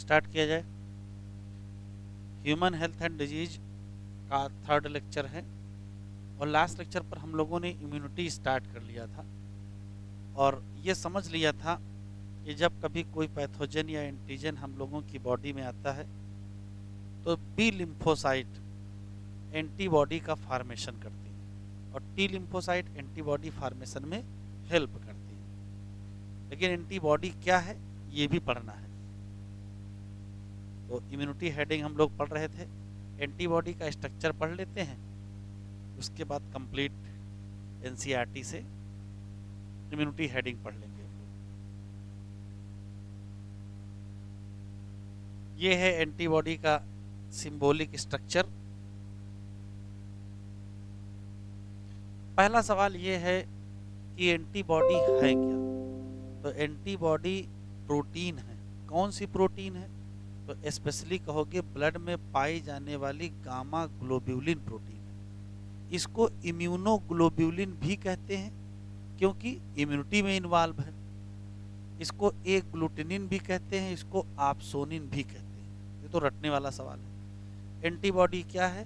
Start किया जाए। Human health and disease का 3rd लेक्चर है और लास्ट लेक्चर पर हम लोगों ने इम्यूनिटी स्टार्ट कर लिया था और ये समझ लिया था कि जब कभी कोई पैथोजन या एंटीजन हम लोगों की बॉडी में आता है तो बी लिम्फोसाइट एंटीबॉडी का फार्मेशन करती है और टी लिम्फोसाइट एंटीबॉडी फार्मेशन में हेल्प करती है। लेकिन एंटीबॉडी क्या है ये भी पढ़ना है। तो इम्यूनिटी हेडिंग हम लोग पढ़ रहे थे, एंटीबॉडी का स्ट्रक्चर पढ़ लेते हैं, उसके बाद कंप्लीट एनसीईआरटी से इम्यूनिटी हेडिंग पढ़ लेंगे हम लोग। ये है एंटीबॉडी का सिंबॉलिक स्ट्रक्चर। पहला सवाल ये है कि एंटीबॉडी है क्या? तो एंटीबॉडी प्रोटीन है। कौन सी प्रोटीन है? तो स्पेशली कहोगे ब्लड में पाई जाने वाली गामा ग्लोब्यूलिन प्रोटीन है। इसको इम्यूनोग्लोब्यूलिन भी कहते हैं क्योंकि इम्यूनिटी में इन्वॉल्व है। इसको एक ग्लूटिनिन भी कहते हैं, इसको आपसोनिन भी कहते हैं। ये तो रटने वाला सवाल है। एंटीबॉडी क्या है?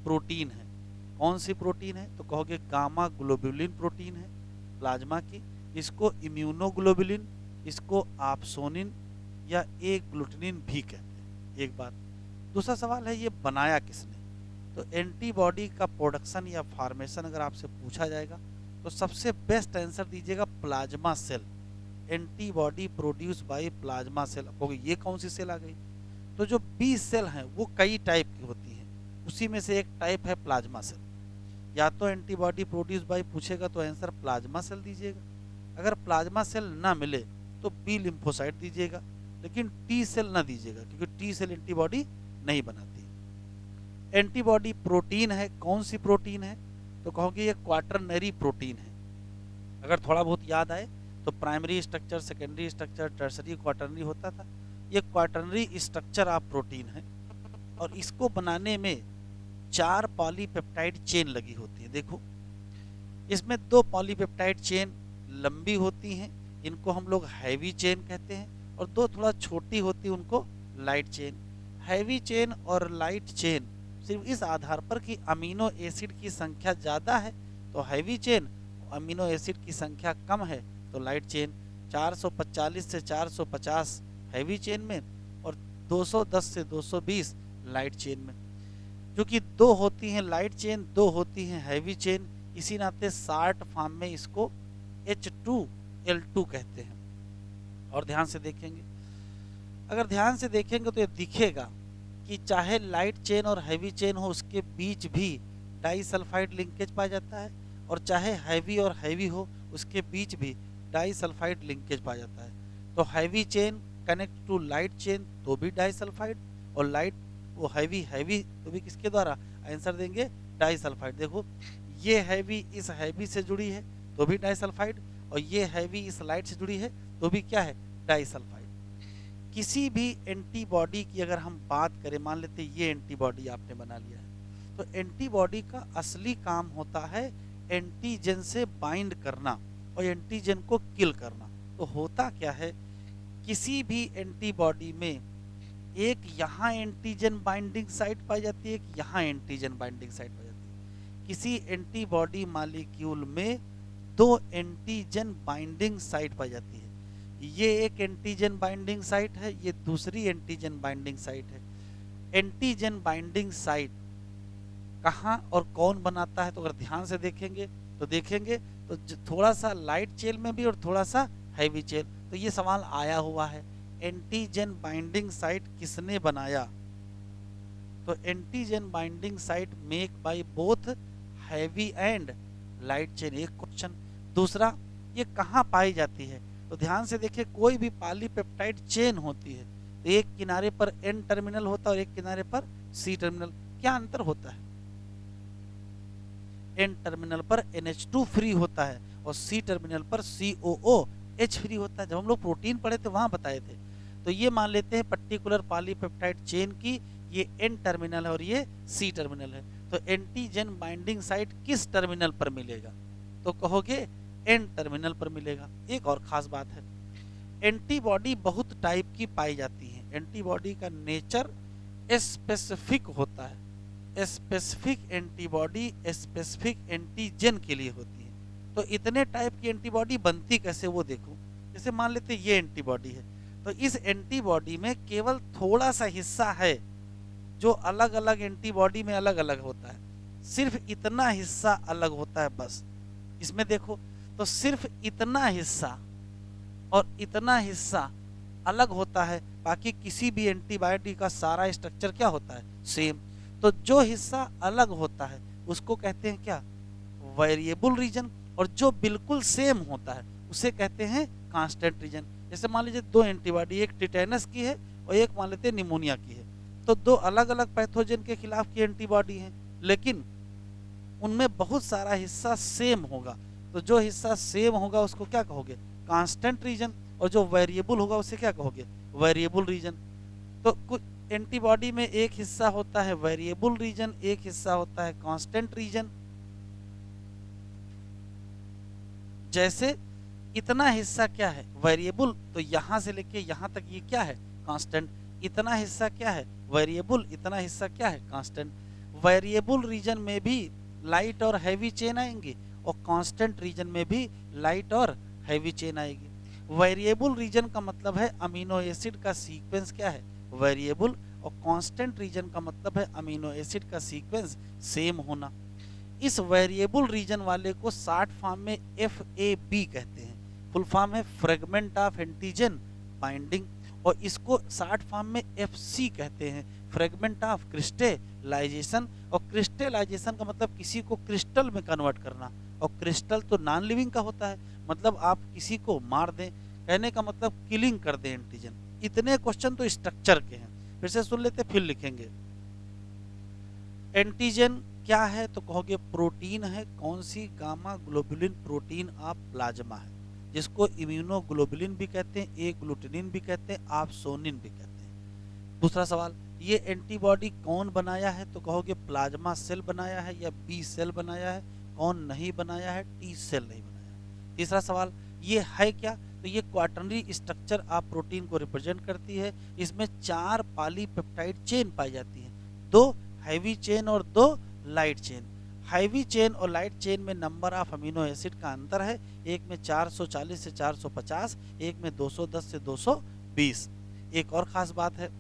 प्रोटीन है। कौन सी प्रोटीन है? तो कहोगे गामा ग्लोब्यूलिन प्रोटीन है प्लाज्मा की। इसको इम्यूनोग्लोब्यूलिन, इसको आपसोनिन या एक ग्लूटिनिन भी कहते हैं। एक बात। दूसरा सवाल है ये बनाया किसने? तो एंटीबॉडी का प्रोडक्शन या फॉर्मेशन अगर आपसे पूछा जाएगा तो सबसे बेस्ट आंसर दीजिएगा plasma cell. Antibody produce by plasma cell. अब ये कौन सी सेल आ गई? तो जो बी सेल हैं वो कई टाइप की होती हैं, उसी में से एक टाइप है प्लाज्मा सेल। या तो एंटीबॉडी प्रोड्यूस बाय पूछेगा तो आंसर प्लाज्मा सेल दीजिएगा। अगर प्लाज्मा सेल ना मिले तो बी लिम्फोसाइट दीजिएगा, लेकिन टी सेल ना दीजिएगा क्योंकि टी सेल एंटीबॉडी नहीं बनाती। एंटीबॉडी प्रोटीन है। कौन सी प्रोटीन है? तो कहोगे ये क्वाटरनरी प्रोटीन है। अगर थोड़ा बहुत याद आए तो primary structure, secondary structure, tertiary, quaternary होता था। ये क्वाटरनरी स्ट्रक्चर ऑफ प्रोटीन है और इसको बनाने में 4 पॉलीपेप्टाइड चेन लगी होती है। देखो इसमें 2 पॉलीपेप्टाइड चेन लंबी होती हैं, इनको हम लोग हैवी चेन कहते हैं, और 2 थोड़ा छोटी होती है उनको लाइट चेन। हैवी चेन और लाइट चेन सिर्फ इस आधार पर कि अमीनो एसिड की संख्या ज़्यादा है तो हैवी चेन, अमीनो एसिड की संख्या कम है तो लाइट चेन। 445 से 450 हैवी चेन में और 210 से 220 लाइट चेन में। जो कि 2 होती हैं लाइट चेन, 2 होती हैं हैवी चेन, इसी नाते शार्ट फॉर्म में इसको H2L2 कहते हैं। और ध्यान से देखेंगे, अगर ध्यान से देखेंगे तो ये दिखेगा कि चाहे लाइट चेन और हैवी चेन हो उसके बीच भी डाइसल्फाइड लिंकेज पाया जाता है, और चाहे हैवी और हैवी हो उसके बीच भी डाइसल्फाइड लिंकेज पाया जाता है। तो heavy chain connect to light chain तो भी डाइसल्फाइड, और लाइट वो हैवी हैवी तो भी किसके द्वारा? आंसर देंगे डाइसल्फाइड। देखो ये हैवी इस हैवी से जुड़ी है तो भी डाइसल्फाइड, और ये हैवी इस लाइट से जुड़ी है तो भी क्या है? डाइसल्फाइड। किसी भी एंटीबॉडी की अगर हम बात करें, मान लेते ये एंटीबॉडी आपने बना लिया है, तो एंटीबॉडी का असली काम होता है एंटीजन से बाइंड करना और एंटीजन को किल करना। तो होता क्या है, किसी भी एंटीबॉडी में एक यहाँ एंटीजन बाइंडिंग साइट पाई जाती है, एक यहाँ एंटीजन बाइंडिंग साइट पाई जाती है। किसी एंटीबॉडी मॉलिक्यूल में 2 एंटीजन बाइंडिंग साइट पाई जाती है। ये एक एंटीजन बाइंडिंग साइट है, ये दूसरी एंटीजन बाइंडिंग साइट है। एंटीजन बाइंडिंग साइट कहाँ और कौन बनाता है? तो अगर ध्यान से देखेंगे तो थोड़ा सा लाइट चेन में भी और थोड़ा सा हैवी चेन। तो ये सवाल आया हुआ है, एंटीजन बाइंडिंग साइट किसने बनाया? तो antigen binding site make by both heavy and light chain, एक क्वेश्चन। दूसरा, ये कहाँ पाई जाती है? तो ध्यान से देखिए, कोई भी पॉलीपेप्टाइड चेन होती है तो एक किनारे पर N टर्मिनल होता है और एक किनारे पर C टर्मिनल। क्या अंतर होता है? N टर्मिनल पर NH2 फ्री होता है और C टर्मिनल पर COOH फ्री होता है। जब हम लोग प्रोटीन पढ़े थे वहां बताए थे। तो ये मान लेते हैं पर्टिकुलर पॉलीपेप्टाइड चेन की ये N टर्मिनल है और ये C टर्मिनल है। तो एंटीजन बाइंडिंग साइट किस टर्मिनल पर मिलेगा? तो कहोगे N टर्मिनल पर मिलेगा। एक और खास बात है, एंटीबॉडी बहुत टाइप की पाई जाती हैं। एंटीबॉडी का नेचर स्पेसिफिक होता है। स्पेसिफिक एंटीबॉडी स्पेसिफिक एंटीजन के लिए होती है। तो इतने टाइप की एंटीबॉडी बनती कैसे वो देखो। जैसे मान लेते ये एंटीबॉडी है, तो इस एंटीबॉडी में केवल थोड़ा सा हिस्सा है जो अलग अलग एंटीबॉडी में अलग अलग होता है, सिर्फ इतना हिस्सा अलग होता है बस। इसमें देखो तो सिर्फ इतना हिस्सा और इतना हिस्सा अलग होता है, बाकी किसी भी एंटीबॉडी का सारा स्ट्रक्चर क्या होता है, सेम। तो जो हिस्सा अलग होता है उसको कहते हैं क्या, वेरिएबल रीजन, और जो बिल्कुल सेम होता है उसे कहते हैं कांस्टेंट रीजन। जैसे मान लीजिए दो एंटीबॉडी, एक टिटेनस की है और एक मान लेते हैं निमोनिया की है, तो दो अलग अलग पैथोजन के खिलाफ की एंटीबॉडी है, लेकिन उनमें बहुत सारा हिस्सा सेम होगा। तो जो हिस्सा सेम होगा उसको क्या कहोगे, कांस्टेंट रीजन, और जो वेरिएबल होगा उसे क्या कहोगे, वेरिएबल रीजन। तो कुछ एंटीबॉडी में एक हिस्सा होता है वेरिएबल रीजन, एक हिस्सा होता है कांस्टेंट रीजन। जैसे इतना हिस्सा क्या है, वेरिएबल, तो यहां से लेके यहां तक ये क्या है, कांस्टेंट। इतना हिस्सा क्या है, वेरिएबल, इतना हिस्सा क्या है, कांस्टेंट। वेरिएबल रीजन में भी लाइट और हैवी चेन आएंगी और कांस्टेंट रीजन में भी लाइट और हैवी चेन आएगी। वेरिएबल रीजन का मतलब है अमीनो एसिड का सीक्वेंस क्या है, वेरिएबल, और कांस्टेंट रीजन का मतलब है अमीनो एसिड का सीक्वेंस सेम होना। इस वेरिएबल रीजन वाले को शॉर्ट फॉर्म में FAB कहते हैं, फुल फॉर्म है फ्रेगमेंट ऑफ एंटीजन बाइंडिंग, और इसको शॉर्ट फॉर्म में FC कहते हैं, फ्रेगमेंट ऑफ क्रिस्टलाइजेशन। और क्रिस्टलाइजेशन का मतलब किसी को क्रिस्टल में कन्वर्ट करना, और क्रिस्टल तो नॉन लिविंग का होता है, मतलब आप किसी को मार दें, कहने का मतलब किलिंग कर दें एंटीजन। इतने क्वेश्चन तो स्ट्रक्चर के हैं, फिर से सुन लेते फिर लिखेंगे। एंटीजन क्या है तो कहोगे प्रोटीन है। कौन सी, gamma globulin protein of plasma है, जिसको इम्यूनोग्लोबुलिन भी कहते हैं, ए ग्लूटिनिन भी कहते हैं, आप सोनिन भी कहते हैं। दूसरा सवाल, ये एंटीबॉडी कौन बनाया है तो कहोगे प्लाज्मा सेल बनाया है या बी सेल बनाया है। कौन नहीं बनाया है, टी सेल नहीं बनाया। तीसरा सवाल, ये है क्या तो ये क्वाटरनरी स्ट्रक्चर ऑफ प्रोटीन को रिप्रेजेंट करती है। इसमें 4 पॉलीपेप्टाइड चेन पाई जाती हैं, 2 हैवी चेन और 2 लाइट चेन। हैवी चेन और लाइट चेन में नंबर ऑफ अमीनो एसिड का अंतर है, एक में 440 से 450, एक में 210 से 220। एक और खास बात है,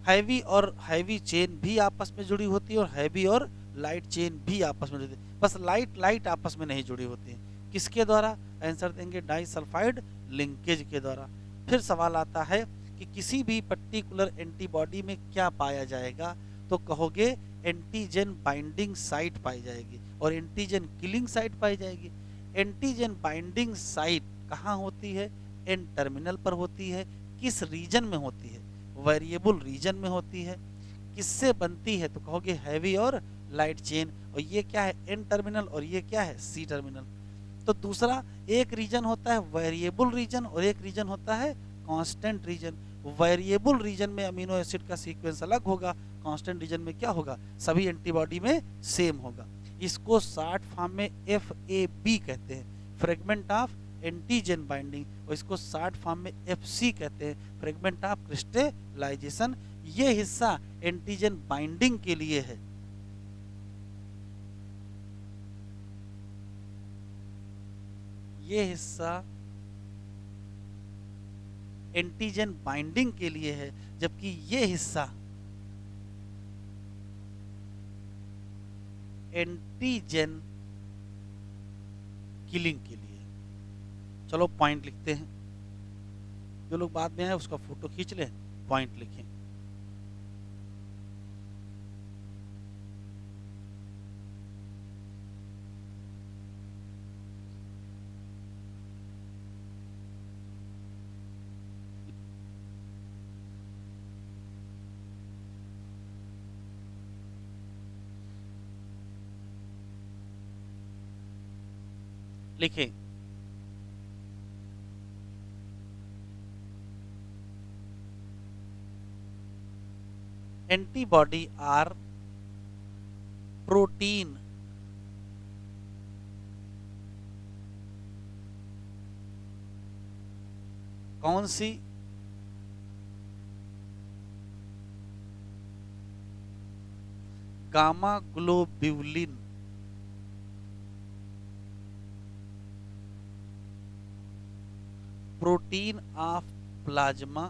हैवी और हैवी चेन भी आपस में जुड़ी होती है और हैवी और लाइट चेन भी आपस में जुड़ी होती है, बस लाइट आपस में नहीं जुड़ी होती है। किसके द्वारा, आंसर देंगे डाइसल्फाइड लिंकेज के द्वारा। फिर सवाल आता है कि किसी भी पर्टिकुलर एंटीबॉडी में क्या पाया जाएगा तो कहोगे एंटीजन बाइंडिंग साइट पाई जाएगी और एंटीजन किलिंग साइट पाई जाएगी। एंटीजन बाइंडिंग साइट कहाँ होती है, एन टर्मिनल पर होती है। किस रीजन में होती है, वेरिएबल रीजन में होती है। किससे बनती है तो कहोगे हैवी और लाइट चेन, और ये क्या है, एन टर्मिनल, और ये क्या है, सी टर्मिनल। तो दूसरा, एक रीजन होता है वेरिएबल रीजन और एक रीजन होता है कांस्टेंट रीजन। वेरिएबल रीजन में अमीनो एसिड का सीक्वेंस अलग होगा, कांस्टेंट रीजन में क्या होगा, सभी एंटीबॉडी में सेम होगा। इसको शॉर्ट फॉर्म में FAB कहते हैं, फ्रेगमेंट ऑफ एंटीजन बाइंडिंग, और इसको शॉर्ट फॉर्म में FC कहते हैं, फ्रेगमेंट ऑफ क्रिस्टलाइजेशन। ये हिस्सा एंटीजन बाइंडिंग के लिए है। ये हिस्सा एंटीजन बाइंडिंग के लिए है, जबकि ये हिस्सा एंटीजन किलिंग के लिए। चलो पॉइंट लिखते हैं, जो लोग बाद में आए उसका फोटो खींच लें, पॉइंट लिखें। लिखें, एंटीबॉडी आर प्रोटीन कौन सी, gamma globulin protein of plasma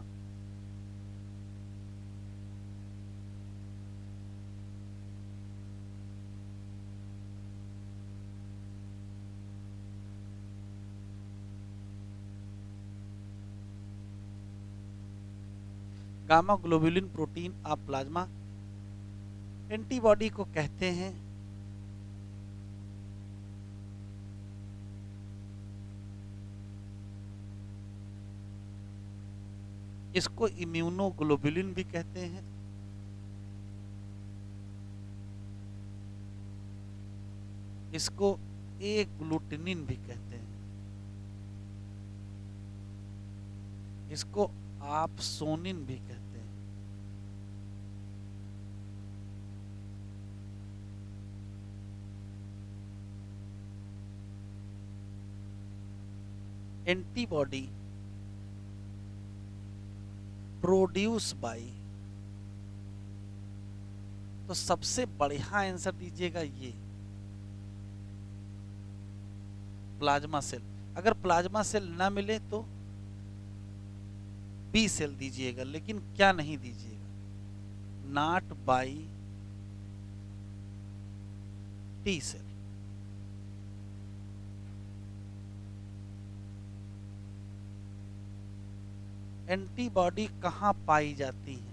gamma globulin protein of plasma antibody को कहते हैं इसको इम्यूनोग्लोबुलिन भी कहते हैं, इसको ए ग्लूटिनिन भी कहते हैं, इसको आपसोनिन भी कहते हैं। एंटीबॉडी प्रोड्यूस बाय, तो सबसे बढ़िया आंसर दीजिएगा ये प्लाज्मा सेल। अगर प्लाज्मा सेल ना मिले तो बी सेल दीजिएगा, लेकिन क्या नहीं दीजिएगा, not by T cell. Antibody कहां पाई जाती है,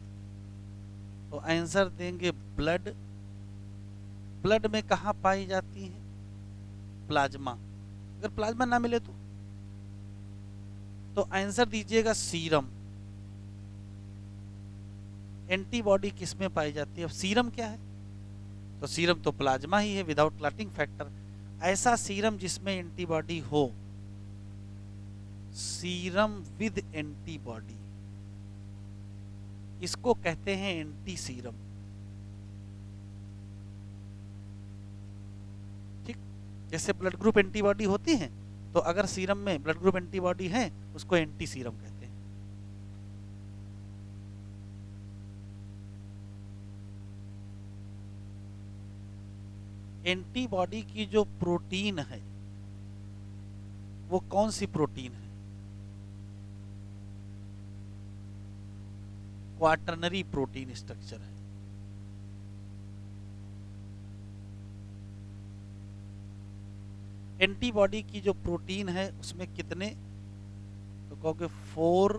तो आंसर देंगे ब्लड। ब्लड में कहां पाई जाती है, प्लाज्मा। अगर प्लाज्मा ना मिले तो आंसर दीजिएगा सीरम। एंटीबॉडी किस में पाई जाती है, अब सीरम क्या है, तो सीरम तो प्लाज्मा ही है विदाउट क्लॉटिंग फैक्टर। ऐसा सीरम जिसमें एंटीबॉडी हो, सीरम विद एंटीबॉडी, इसको कहते हैं एंटी सीरम। ठीक, जैसे ब्लड ग्रुप एंटीबॉडी होती है, तो अगर सीरम में ब्लड ग्रुप एंटीबॉडी है उसको एंटी सीरम कहते हैं। एंटीबॉडी की जो प्रोटीन है वो कौन सी प्रोटीन है, क्वाटरनरी प्रोटीन स्ट्रक्चर है। एंटीबॉडी की जो प्रोटीन है उसमें कितने, तो कहोगे 4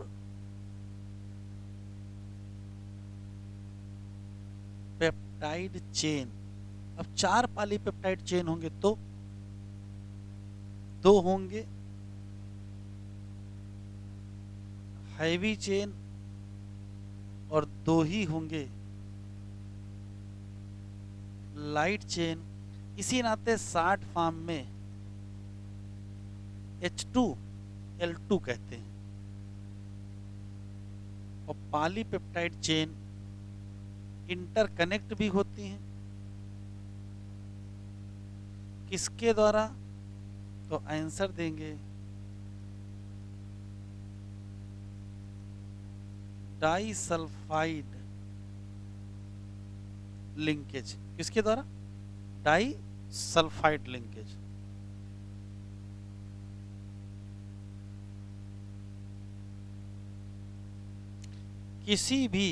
पेप्टाइड चेन। अब 4 पॉलीपेप्टाइड चेन होंगे तो 2 होंगे हैवी चेन और 2 ही होंगे लाइट चेन। इसी नाते 60 फॉर्म में H2L2 कहते हैं। और पॉलीपेप्टाइड चेन इंटरकनेक्ट भी होती हैं, किसके द्वारा, तो आंसर देंगे डाइसल्फाइड लिंकेज। किसके द्वारा, डाइसल्फाइड लिंकेज। किसी भी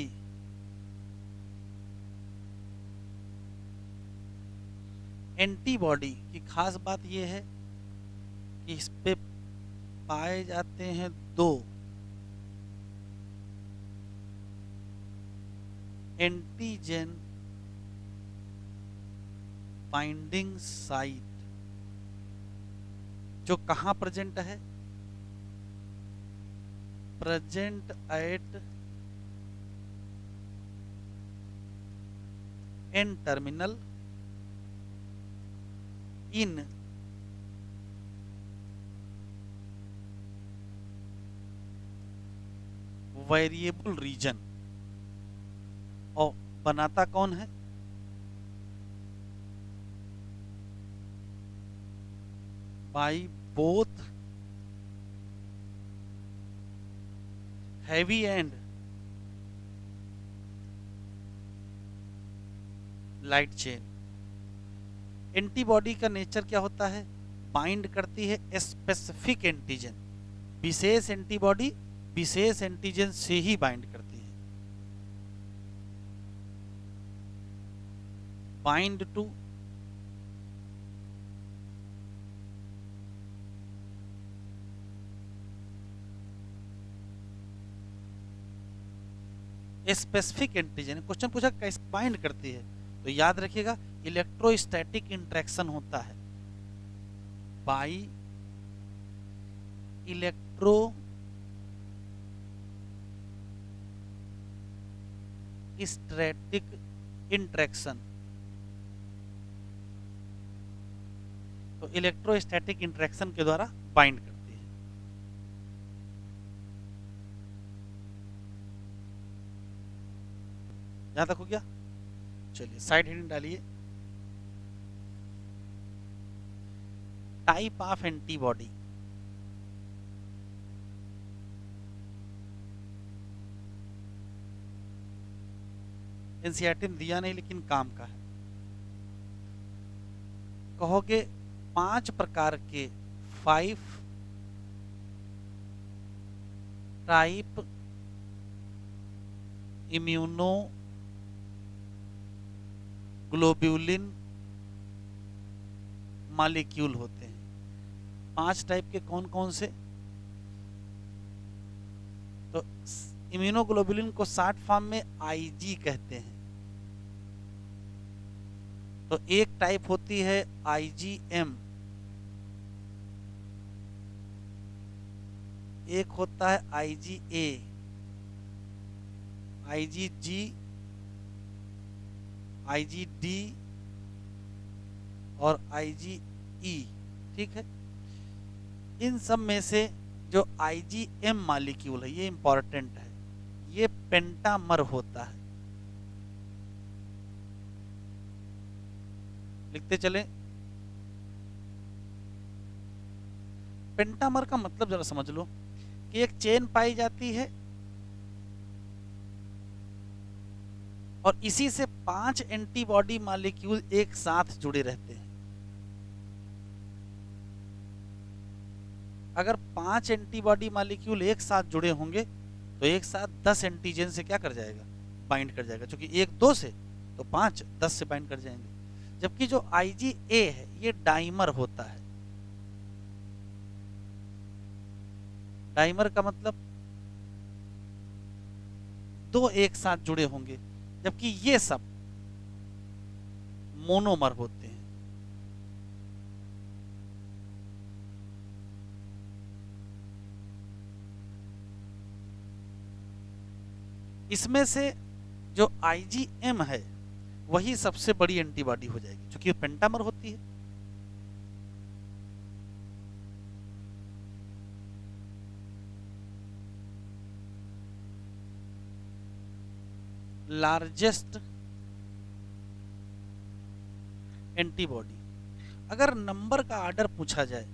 एंटीबॉडी की खास बात यह है कि इस पे पाए जाते हैं 2 एंटीजन बाइंडिंग साइट, जो कहां प्रेजेंट है, present at N terminal in variable region. और बनाता कौन है, by both heavy and light chain. Antibody का नेचर क्या होता है? बाइंड करती है स्पेसिफिक एंटीजन। विशेष एंटीबॉडी विशेष एंटीजन से ही बाइंड करती है। Bind to specific antigen. Question पूछा कैसे बाइंड करती है, तो याद रखिएगा इलेक्ट्रोस्टैटिक इंटरेक्शन होता है। By electro static interaction. तो इलेक्ट्रोस्टैटिक इंटरेक्शन के द्वारा बाइंड करती है। यहां तक हो गया। चलिए साइड हेडिंग डालिए। Type of antibody. एनसीईआरटी में दिया नहीं लेकिन काम का है। कहोगे 5 प्रकार के 5 टाइप इम्यूनो ग्लोब्यूलिन मॉलिक्यूल होते हैं। 5 टाइप के कौन कौन से? तो इम्यूनोग्लोबुलिन को शॉर्ट फॉर्म में आईजी कहते हैं। तो एक टाइप होती है आईजीएम, एक होता है आईजीए, आईजीजी, आईजीडी और आईजीई। ठीक है। इन सब में से जो आईजीएम मॉलिक्यूल है ये इंपॉर्टेंट है, ये पेंटामर होता है। लिखते चले। पेंटामर का मतलब जरा समझ लो कि एक चेन पाई जाती है और इसी से 5 एंटीबॉडी मॉलिक्यूल एक साथ जुड़े रहते हैं। अगर 5 एंटीबॉडी मॉलिक्यूल एक साथ जुड़े होंगे तो एक साथ 10 एंटीजन से क्या कर जाएगा? बाइंड कर जाएगा। क्योंकि 1 2 से तो 5 10 से बाइंड कर जाएंगे। जबकि जो आईजीए है ये डाइमर होता है। डाइमर का मतलब 2 एक साथ जुड़े होंगे, जबकि ये सब मोनोमर होते हैं। इसमें से जो आईजीएम है वही सबसे बड़ी एंटीबॉडी हो जाएगी क्योंकि पेंटामर होती है। Largest antibody. अगर नंबर का ऑर्डर पूछा जाए,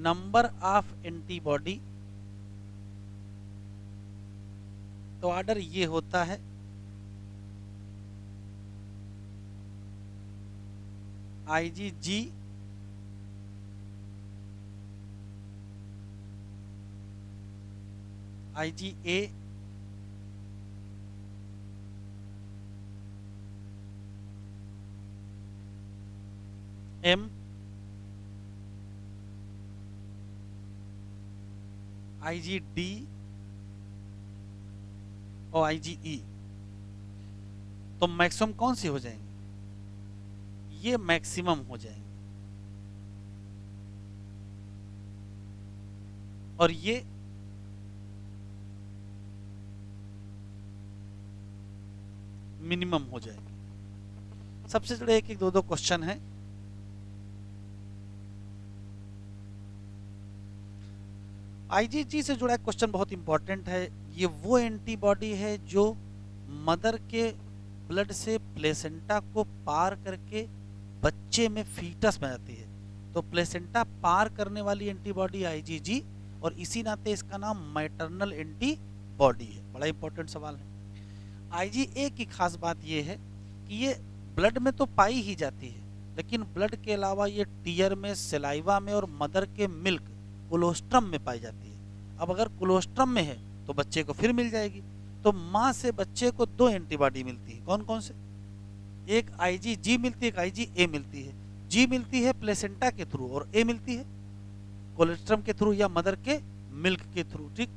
नंबर ऑफ एंटीबॉडी, तो ऑर्डर ये होता है आईजीजी, आईजीए, एम, आईजीडी और आईजीई। तो मैक्सिमम कौन सी हो जाएंगे? ये मैक्सिमम हो जाएंगे और ये मिनिमम हो जाएंगे। सबसे जुड़े एक एक दो दो क्वेश्चन है। आईजीजी से जुड़ा क्वेश्चन बहुत इंपॉर्टेंट है। ये वो एंटीबॉडी है जो मदर के ब्लड से प्लेसेंटा को पार करके बच्चे में फीटस में जाती है। तो प्लेसेंटा पार करने वाली एंटीबॉडी आईजीजी और इसी नाते इसका नाम मैटरनल एंटीबॉडी है। बड़ा इंपॉर्टेंट सवाल है। आईजीए की खास बात ये है कि ये ब्लड में तो पाई ही जाती है, लेकिन ब्लड के अलावा ये टीयर में, सलाइवा में और मदर के मिल्क कोलोस्ट्रम में पाई जाती है। अब अगर कोलोस्ट्रम में है तो बच्चे को फिर मिल जाएगी। तो माँ से बच्चे को दो एंटीबॉडी मिलती है। कौन कौन से? एक आईजीजी मिलती है, एक आईजीए मिलती है। जी मिलती है प्लेसेंटा के थ्रू और ए मिलती है कोलेस्ट्रम के थ्रू या मदर के मिल्क के थ्रू। ठीक।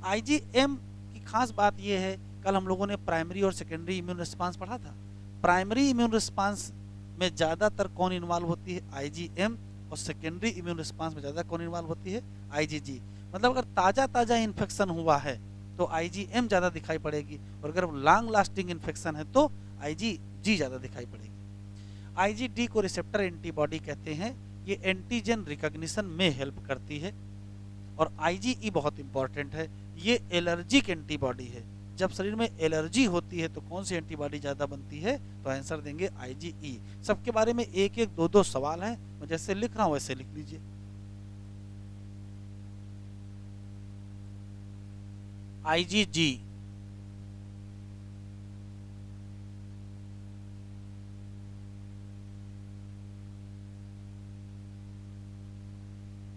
आईजीएम की खास बात यह है, कल हम लोगों ने प्राइमरी और सेकेंडरी इम्यून रिस्पांस पढ़ा था। प्राइमरी इम्यून रिस्पांस में ज़्यादातर कौन इन्वॉल्व होती है? आईजीएम। और सेकेंडरी इम्यून रिस्पांस में ज़्यादा कौन इन्वॉल्व होती है? आईजीजी। मतलब अगर ताज़ा ताज़ा इन्फेक्शन हुआ है तो आईजीएम ज़्यादा दिखाई पड़ेगी, और अगर लॉन्ग लास्टिंग इन्फेक्शन है तो आईजीजी ज़्यादा दिखाई पड़ेगी। आईजीडी को रिसेप्टर एंटीबॉडी कहते हैं। ये एंटीजन रिकॉग्निशन में हेल्प करती है। और आईजीई बहुत इंपॉर्टेंट है, ये एलर्जिक एंटीबॉडी है। जब शरीर में एलर्जी होती है तो कौन सी एंटीबॉडी ज़्यादा बनती है? तो आंसर देंगे आईजीई। सबके बारे में एक एक दो दो सवाल हैं, मैं जैसे लिख रहा हूँ वैसे लिख लीजिए। आईजीजी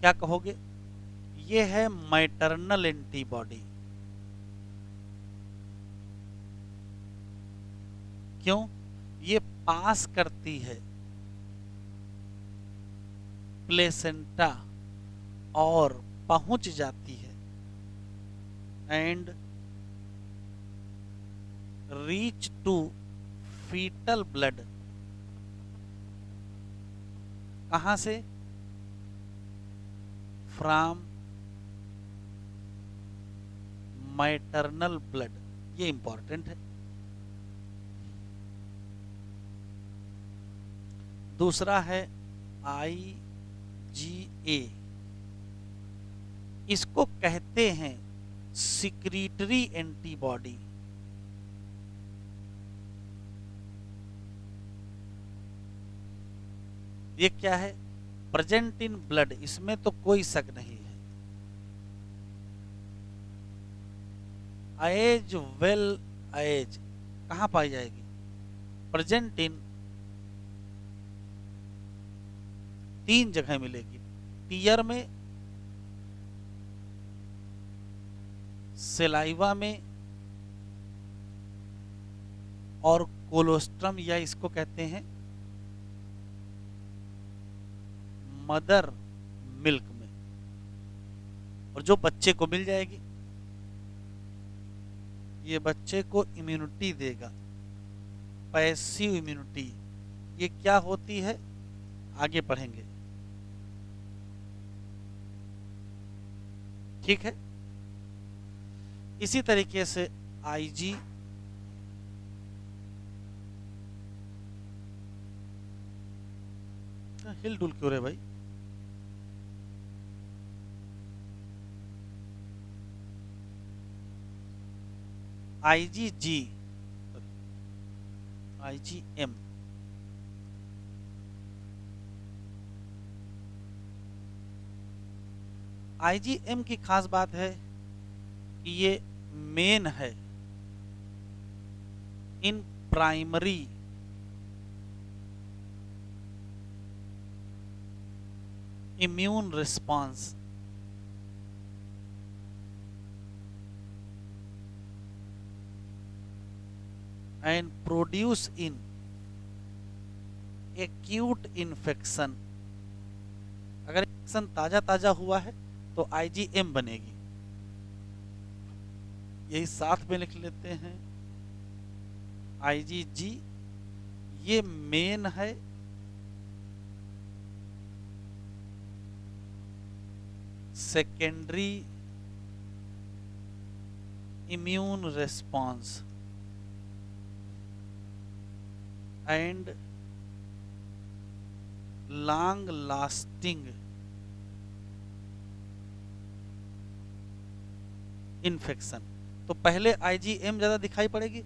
क्या कहोगे? ये है मैटरनल एंटीबॉडी। क्यों? ये पास करती है प्लेसेंटा और पहुंच जाती है and reach to foetal blood. कहां से? From maternal blood. ये इंपॉर्टेंट है। दूसरा है आईजीए। इसको कहते हैं सिक्रीटरी एंटीबॉडी। ये क्या है? प्रेजेंट इन ब्लड, इसमें तो कोई शक नहीं है। एज वेल एज कहां पाई जाएगी? प्रेजेंट इन तीन जगह मिलेगी, टीयर में, सेलाइवा में और कोलोस्ट्रम, या इसको कहते हैं मदर मिल्क में। और जो बच्चे को मिल जाएगी, ये बच्चे को इम्यूनिटी देगा, पैसिव इम्यूनिटी। ये क्या होती है आगे पढ़ेंगे। ठीक है। इसी तरीके से आईजी हिल डुल क्यों रहे भाई? आईजीजी, आईजीएम, आईजीएम की खास बात है कि ये मेन है in primary immune response. And produce in acute infection. अगर इन्फेक्शन ताजा ताजा हुआ है तो आईजीएम बनेगी। यही साथ में लिख लेते हैं। आईजीजी ये मेन है secondary immune response and long lasting infection. तो पहले आईजीएम ज्यादा दिखाई पड़ेगी,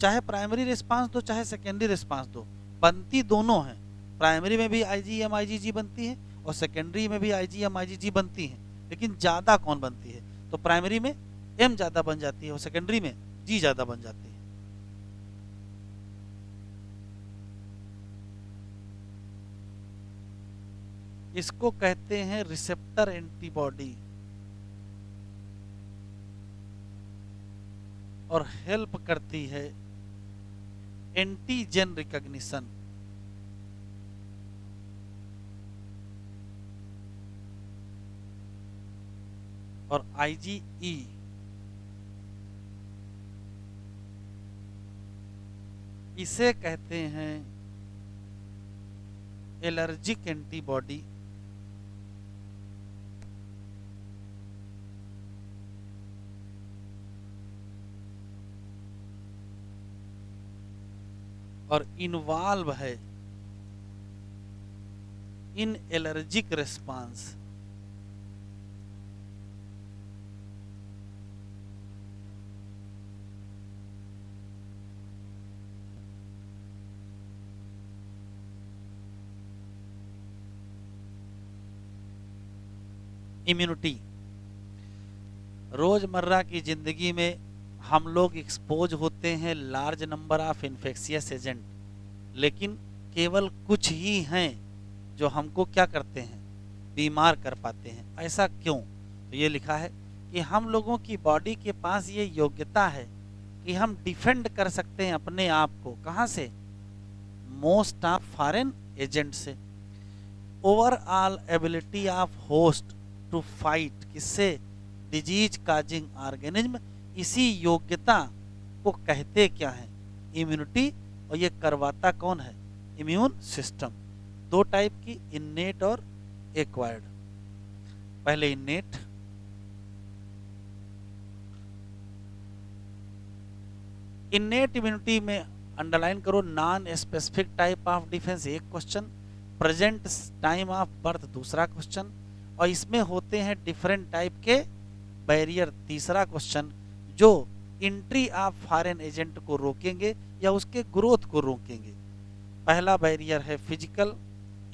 चाहे प्राइमरी रिस्पांस दो चाहे सेकेंडरी रिस्पांस दो, बनती दोनों है। प्राइमरी में भी आईजीएम आईजीजी बनती है और सेकेंडरी में भी आईजीएम आईजीजी बनती है, लेकिन ज्यादा कौन बनती है? तो प्राइमरी में एम ज्यादा बन जाती है और सेकेंडरी में जी ज्यादा बन जाती है। इसको कहते हैं रिसेप्टर एंटीबॉडी, और हेल्प करती है एंटीजन रिकॉग्निशन। और आईजीई इसे कहते हैं एलर्जिक एंटीबॉडी। और इन्वॉल्व है इन एलर्जिक रिस्पांस। इम्यूनिटी, रोजमर्रा की जिंदगी में हम लोग एक्सपोज होते हैं large number of infectious agent, लेकिन केवल कुछ ही हैं जो हमको क्या करते हैं, बीमार कर पाते हैं। ऐसा क्यों? तो ये लिखा है कि हम लोगों की बॉडी के पास ये योग्यता है कि हम डिफेंड कर सकते हैं अपने आप को। कहाँ से? मोस्ट ऑफ फॉरेन एजेंट से। Overall ability of host to fight, किससे? Disease causing organism. इसी योग्यता को कहते क्या है? इम्यूनिटी। और ये करवाता कौन है? Immune system. दो टाइप की, इन्नेट और एक्वायर्ड। पहले इन्नेट, इन्नेट इम्यूनिटी में अंडरलाइन करो non specific type of defence, एक question. Present time of birth, दूसरा क्वेश्चन। और इसमें होते हैं डिफरेंट टाइप के बैरियर, तीसरा क्वेश्चन, जो एंट्री ऑफ फॉरेन एजेंट को रोकेंगे या उसके ग्रोथ को रोकेंगे। पहला बैरियर है फिजिकल।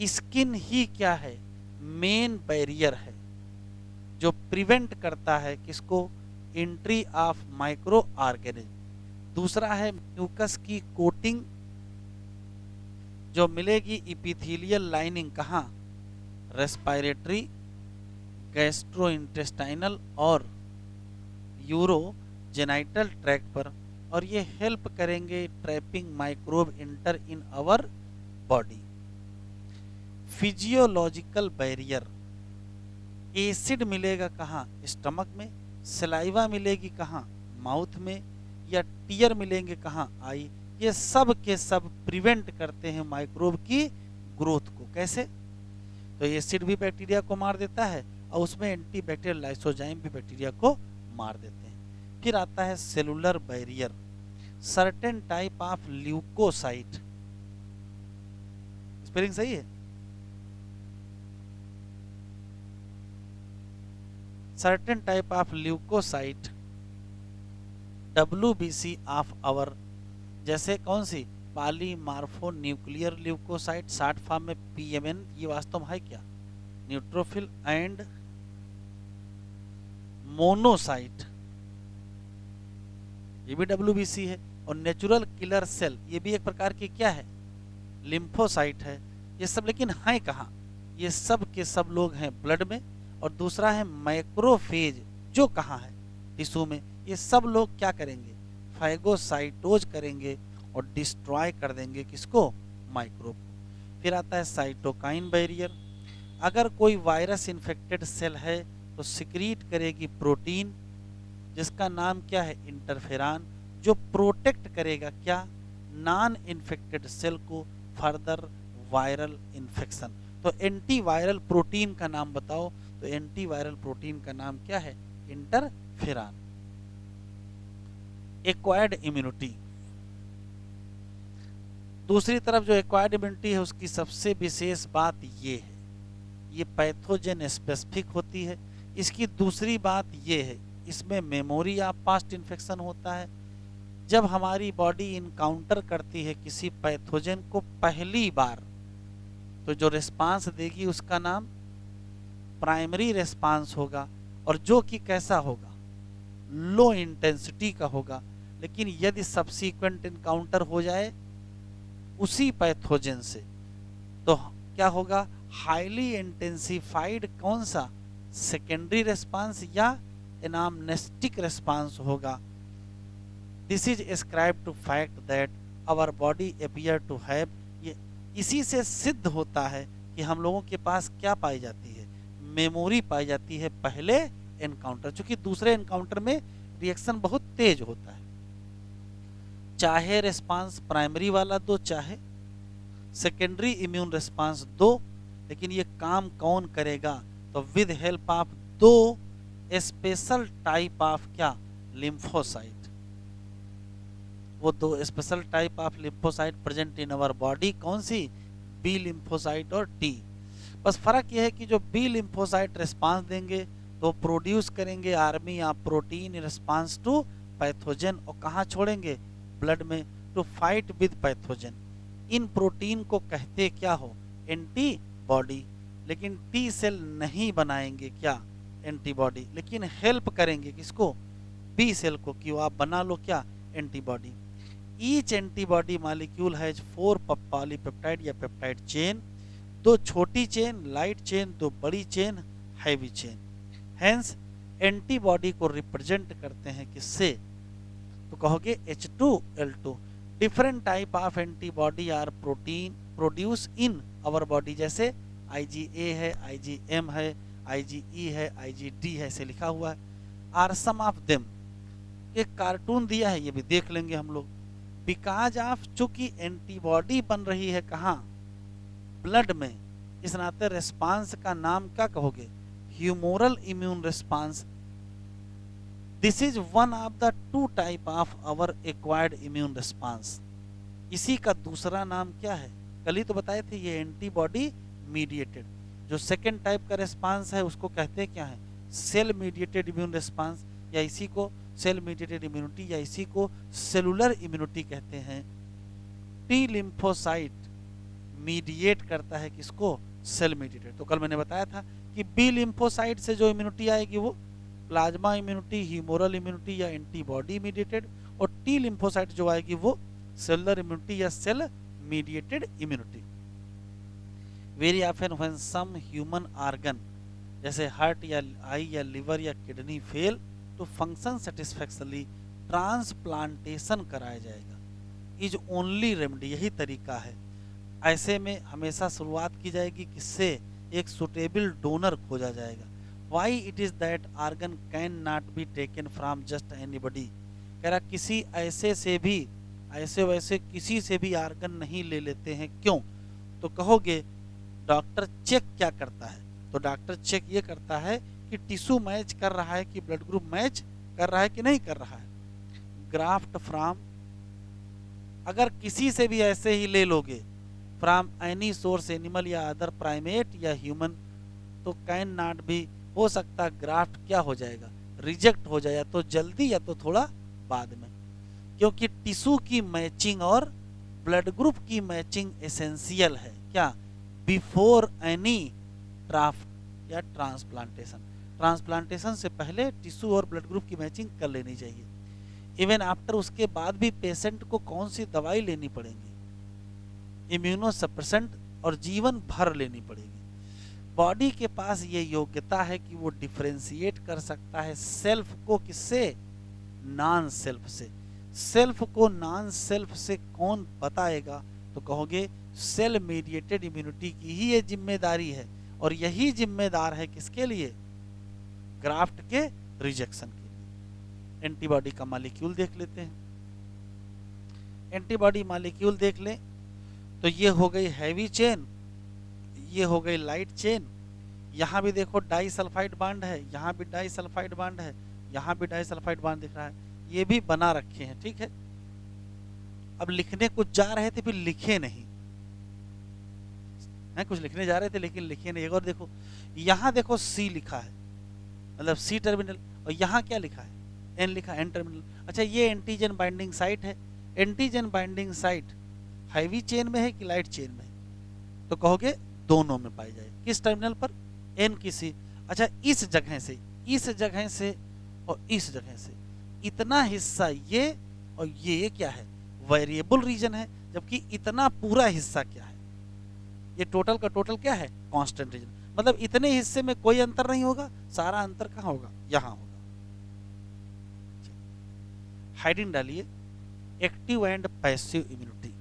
स्किन ही क्या है? मेन बैरियर है जो प्रिवेंट करता है किसको? Entry of microorganism. दूसरा है म्यूकस की कोटिंग जो मिलेगी इपिथेलियल लाइनिंग, कहाँ? रेस्पिरेटरी, गैस्ट्रोइंटेस्टाइनल और यूरोजेनाइटल ट्रैक पर, और ये हेल्प करेंगे trapping microbe enter in our body. Physiological barrier, acid मिलेगा कहाँ? स्टमक में। सलाइवा मिलेगी कहाँ? माउथ में। या टीयर मिलेंगे कहाँ? आई। ये सब के सब प्रिवेंट करते हैं माइक्रोब की ग्रोथ को। कैसे? तो एसिड भी बैक्टीरिया को मार देता है और उसमें एंटीबैक्टीरियल लाइसोजाइम भी बैक्टीरिया को मार देते हैं। फिर आता है cellular barrier, certain type of leucocyte. Spelling सही है? Certain type of leucocyte WBC of our, जैसे कौन सी? Polymorphonuclear leucocyte, short form में PMN। ये वास्तव में है क्या? न्यूट्रोफिल एंड मोनोसाइट, ये भी WBC है। और नेचुरल किलर सेल, ये भी एक प्रकार की क्या है? लिम्फोसाइट है। ये सब लेकिन है कहाँ? ये सब के सब लोग हैं ब्लड में। और दूसरा है मैक्रोफेज, जो कहाँ है? टिश्यू में। ये सब लोग क्या करेंगे? फाइगोसाइटोज करेंगे और डिस्ट्रॉय कर देंगे किसको? माइक्रोब को। फिर आता है साइटोकाइन बैरियर, अगर कोई वायरस इन्फेक्टेड सेल है तो सिक्रीट करेगी प्रोटीन जिसका नाम क्या है? इंटरफेरॉन, जो प्रोटेक्ट करेगा क्या? नॉन इन्फेक्टेड सेल को फर्दर वायरल इन्फेक्शन। तो एंटीवायरल प्रोटीन का नाम बताओ। तो एंटीवायरल प्रोटीन का नाम क्या है? इंटरफेरॉन। एक्वायर्ड इम्यूनिटी, दूसरी तरफ जो एक्वायर्ड इम्यूनिटी है उसकी सबसे विशेष बात ये है, ये पैथोजन स्पेसिफिक होती है। इसकी दूसरी बात ये है, इसमें मेमोरी ऑफ पास्ट इन्फेक्शन होता है। जब हमारी बॉडी इनकाउंटर करती है किसी पैथोजन को पहली बार, तो जो रिस्पांस देगी उसका नाम प्राइमरी रिस्पांस होगा, और जो कि कैसा होगा? लो इंटेंसिटी का होगा। लेकिन यदि सब्सीक्वेंट इनकाउंटर हो जाए उसी पैथोजन से, तो क्या होगा? हाईली इंटेंसिफाइड कौन सा, सेकेंडरी रेस्पॉन्स या एनामनेस्टिक रेस्पॉन्स होगा। This is ascribe to fact that our body appear to have, ये इसी से सिद्ध होता है कि हम लोगों के पास क्या पाई जाती है, मेमोरी पाई जाती है पहले एनकाउंटर, चूंकि दूसरे एनकाउंटर में रिएक्शन बहुत तेज होता है, चाहे रिस्पांस प्राइमरी वाला दो चाहे सेकेंडरी इम्यून रिस्पांस दो, लेकिन ये काम कौन करेगा, तो विद हेल्प ऑफ दो स्पेशल टाइप ऑफ क्या, लिम्फोसाइट, वो दो special type of lymphocyte present in our body, कौन सी, बी लिम्फोसाइट और टी। बस फर्क यह है कि जो बी लिम्फोसाइट रिस्पांस देंगे तो प्रोड्यूस करेंगे आर्मी या प्रोटीन रिस्पांस टू पैथोजन, और कहाँ छोड़ेंगे, ब्लड में, टू फाइट विद पैथोजन। इन प्रोटीन को कहते क्या हो, एंटीबॉडी, लेकिन टी सेल नहीं बनाएंगे क्या, एंटीबॉडी, लेकिन हेल्प करेंगे किसको, बी सेल को, कि आप बना लो क्या, antibody. Each antibody molecule has 4 polypeptide या पेप्टाइड चेन, 2 छोटी चेन लाइट चेन, 2 बड़ी chain heavy chain. Hence antibody को रिप्रेजेंट करते हैं किससे, तो कहोगे H2L2। Different type of antibody are protein produce in our body, जैसे IgA है, IgM है, IgE है, IgD है, ऐसे लिखा हुआ है। आर सम ऑफ देम, एक कार्टून दिया है, ये भी देख लेंगे हम लोग। बिकॉज ऑफ, चूंकि एंटीबॉडी बन रही है कहाँ, ब्लड में, इस नाते रिस्पांस का नाम क्या कहोगे, humoral immune response. This is one of the 2 type of our acquired immune response. इसी का दूसरा नाम क्या है, कल ही तो बताए थे, ये एंटीबॉडी मीडिएटेड। जो सेकेंड टाइप का रिस्पांस है उसको कहते हैं क्या है, सेल मीडिएटेड इम्यून रिस्पांस, या इसी को सेल मीडिएटेड इम्यूनिटी, या इसी को सेलुलर इम्यूनिटी कहते हैं। टी लिम्फोसाइट मीडिएट करता है किसको, सेल मीडिएटेड। तो कल मैंने बताया था कि बी लिम्फोसाइट से जो इम्यूनिटी आएगी वो प्लाज्मा इम्यूनिटी, ह्यूमोरल इम्यूनिटी या एंटीबॉडी मीडिएटेड, और टी लिम्फोसाइट जो आएगी वो सेलुलर इम्यूनिटी या cell mediated immunity. Very often when some human organ जैसे हार्ट या आई या लिवर या kidney fail to function satisfactorily, transplantation कराया जाएगा। इज ओनली रेमेडी, यही तरीका है। ऐसे में हमेशा शुरुआत की जाएगी किससे, एक सुटेबल डोनर खोजा जाएगा। Why it is that organ can not be taken from just anybody, कह रहा किसी ऐसे से भी, ऐसे वैसे किसी से भी ऑर्गन नहीं ले लेते हैं, क्यों, तो कहोगे डॉक्टर चेक क्या करता है, तो डॉक्टर चेक ये करता है कि टिश्यू मैच कर रहा है, कि ब्लड ग्रुप मैच कर रहा है कि नहीं कर रहा है। ग्राफ्ट फ्रॉम, अगर किसी से भी ऐसे ही ले लोगे, फ्रॉम एनी सोर्स एनिमल या अदर प्राइमेट या ह्यूमन, तो कैन नॉट भी, हो सकता ग्राफ्ट क्या हो जाएगा, रिजेक्ट हो जाए, या तो जल्दी या तो थोड़ा बाद में, क्योंकि टिश्यू की मैचिंग और ब्लड ग्रुप की मैचिंग एसेंशियल है क्या, बिफोर एनी ड्राफ्ट या ट्रांसप्लांटेशन। ट्रांसप्लांटेशन से पहले टिश्यू और ब्लड ग्रुप की मैचिंग कर लेनी चाहिए। इवन आफ्टर, उसके बाद भी पेशेंट को कौन सी दवाई लेनी पड़ेगी, इम्यूनोसप्रेसेंट, और जीवन भर लेनी पड़ेगी। बॉडी के पास ये योग्यता है कि वो डिफरेंशिएट कर सकता है सेल्फ को किससे, नॉन सेल्फ से। सेल्फ को नॉन सेल्फ से कौन बताएगा, तो कहोगे सेल मीडिएटेड इम्यूनिटी की ही ये जिम्मेदारी है, और यही जिम्मेदार है किसके लिए, ग्राफ्ट के रिजेक्शन के लिए। एंटीबॉडी का मॉलिक्यूल देख लेते हैं। एंटीबॉडी मॉलिक्यूल देख लें तो ये हो गई हैवी चेन, ये हो गई लाइट चेन। यहाँ भी देखो डाई सल्फाइड बॉन्ड है, यहाँ भी डाई सल्फाइड बॉन्ड है, यहाँ भी डाई सल्फाइड बॉन्ड दिख रहा है, ये भी बना रखे हैं, ठीक है। अब लिखने कुछ जा रहे थे फिर लिखे नहीं है, कुछ लिखने जा रहे थे लेकिन लिखे नहीं। एक और देखो, यहाँ देखो सी लिखा है, मतलब सी टर्मिनल, और यहाँ क्या लिखा है, एन लिखा, एन टर्मिनल। अच्छा, ये एंटीजन बाइंडिंग साइट है। Antigen binding site heavy chain में है कि लाइट चेन में, तो कहोगे दोनों में पाई जाए। किस टर्मिनल पर, एन की सी। अच्छा, इस जगह से, इस जगह से और इस जगह से, इतना हिस्सा ये और ये क्या है, वेरिएबल रीजन है, जबकि इतना पूरा हिस्सा क्या है, ये टोटल का टोटल क्या है, कांस्टेंट रीजन, मतलब इतने हिस्से में कोई अंतर नहीं होगा, सारा अंतर कहाँ होगा, यहाँ होगा। हेडिंग डालिए एक्टिव एंड पैसिव इम्यूनिटी।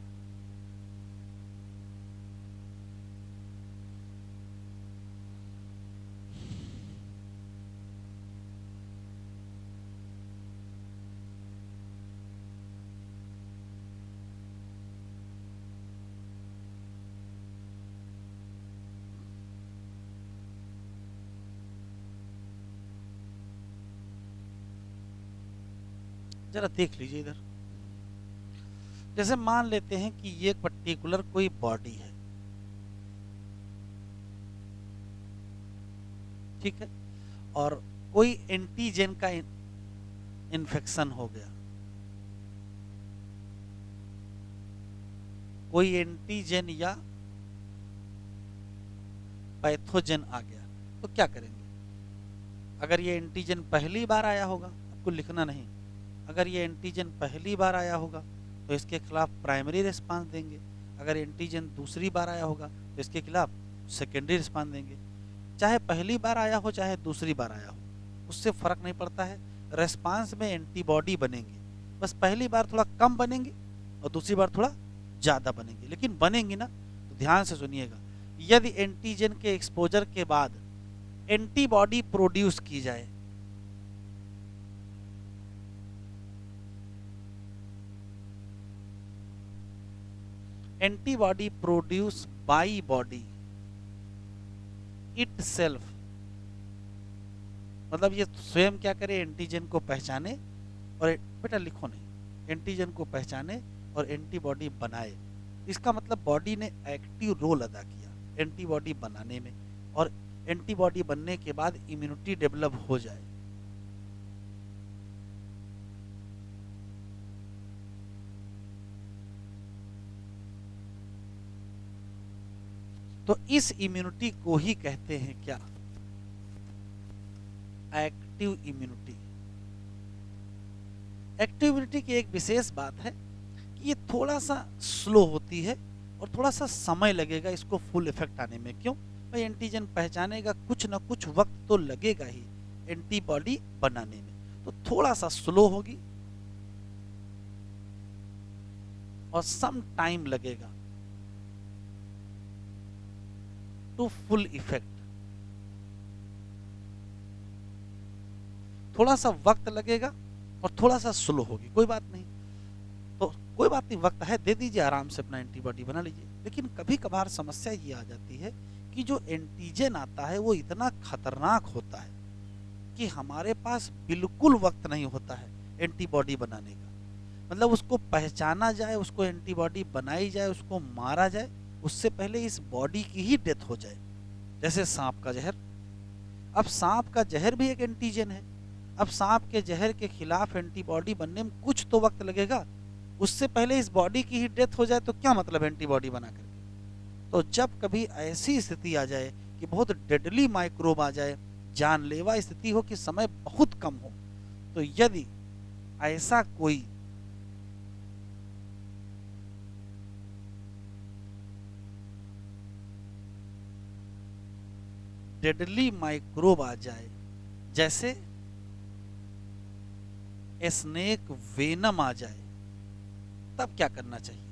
जरा देख लीजिए इधर, जैसे मान लेते हैं कि ये एक पर्टिकुलर कोई बॉडी है, ठीक है, और कोई एंटीजन का इन्फेक्शन हो गया, कोई एंटीजन या पैथोजन आ गया, तो क्या करेंगे। अगर ये एंटीजन पहली बार आया होगा, आपको लिखना नहीं, अगर ये एंटीजन पहली बार आया होगा तो इसके खिलाफ प्राइमरी रिस्पांस देंगे, अगर एंटीजन दूसरी बार आया होगा तो इसके खिलाफ सेकेंडरी रिस्पांस देंगे। चाहे पहली बार आया हो चाहे दूसरी बार आया हो, उससे फर्क नहीं पड़ता है, रेस्पांस में एंटीबॉडी बनेंगे, बस पहली बार थोड़ा कम बनेंगे और दूसरी बार थोड़ा ज़्यादा बनेंगे, लेकिन बनेंगी ना। तो ध्यान से सुनिएगा, यदि एंटीजन के एक्सपोजर के बाद एंटीबॉडी प्रोड्यूस की जाए, antibody produce by body it self, मतलब ये स्वयं क्या करे, एंटीजन को पहचाने और बेटा लिखो नहीं, एंटीजन को पहचाने और एंटीबॉडी बनाए। इसका मतलब बॉडी ने एक्टिव रोल अदा किया एंटीबॉडी बनाने में, और एंटीबॉडी बनने के बाद इम्यूनिटी डेवलप हो जाए। तो इस इम्यूनिटी को ही कहते हैं क्या, एक्टिव इम्यूनिटी। एक्टिव इम्यूनिटी की एक विशेष बात है कि ये थोड़ा सा स्लो होती है और थोड़ा सा समय लगेगा इसको फुल इफेक्ट आने में। क्यों भाई, एंटीजन पहचानेगा, कुछ ना कुछ वक्त तो लगेगा ही एंटीबॉडी बनाने में, तो थोड़ा सा स्लो होगी और सम टाइम लगेगा टू फुल इफेक्ट, थोड़ा सा वक्त लगेगा और थोड़ा सा स्लो होगी, कोई बात नहीं। तो कोई बात नहीं, वक्त है, दे दीजिए आराम से, अपना एंटीबॉडी बना लीजिए। लेकिन कभी कभार समस्या ये आ जाती है कि जो एंटीजन आता है वो इतना खतरनाक होता है कि हमारे पास बिल्कुल वक्त नहीं होता है एंटीबॉडी बनाने का। मतलब उसको पहचाना जाए, उसको एंटीबॉडी बनाई जाए, उसको मारा जाए, उससे पहले इस बॉडी की ही डेथ हो जाए। जैसे सांप का जहर, अब सांप का जहर भी एक एंटीजन है, अब सांप के जहर के खिलाफ एंटीबॉडी बनने में कुछ तो वक्त लगेगा, उससे पहले इस बॉडी की ही डेथ हो जाए तो क्या मतलब एंटीबॉडी बना करके। तो जब कभी ऐसी स्थिति आ जाए कि बहुत डेडली माइक्रोब आ जाए, जानलेवा स्थिति हो कि समय बहुत कम हो, तो यदि ऐसा कोई डेडली माइक्रोब आ जाए, जैसे स्नेक वेनम आ जाए, तब क्या करना चाहिए।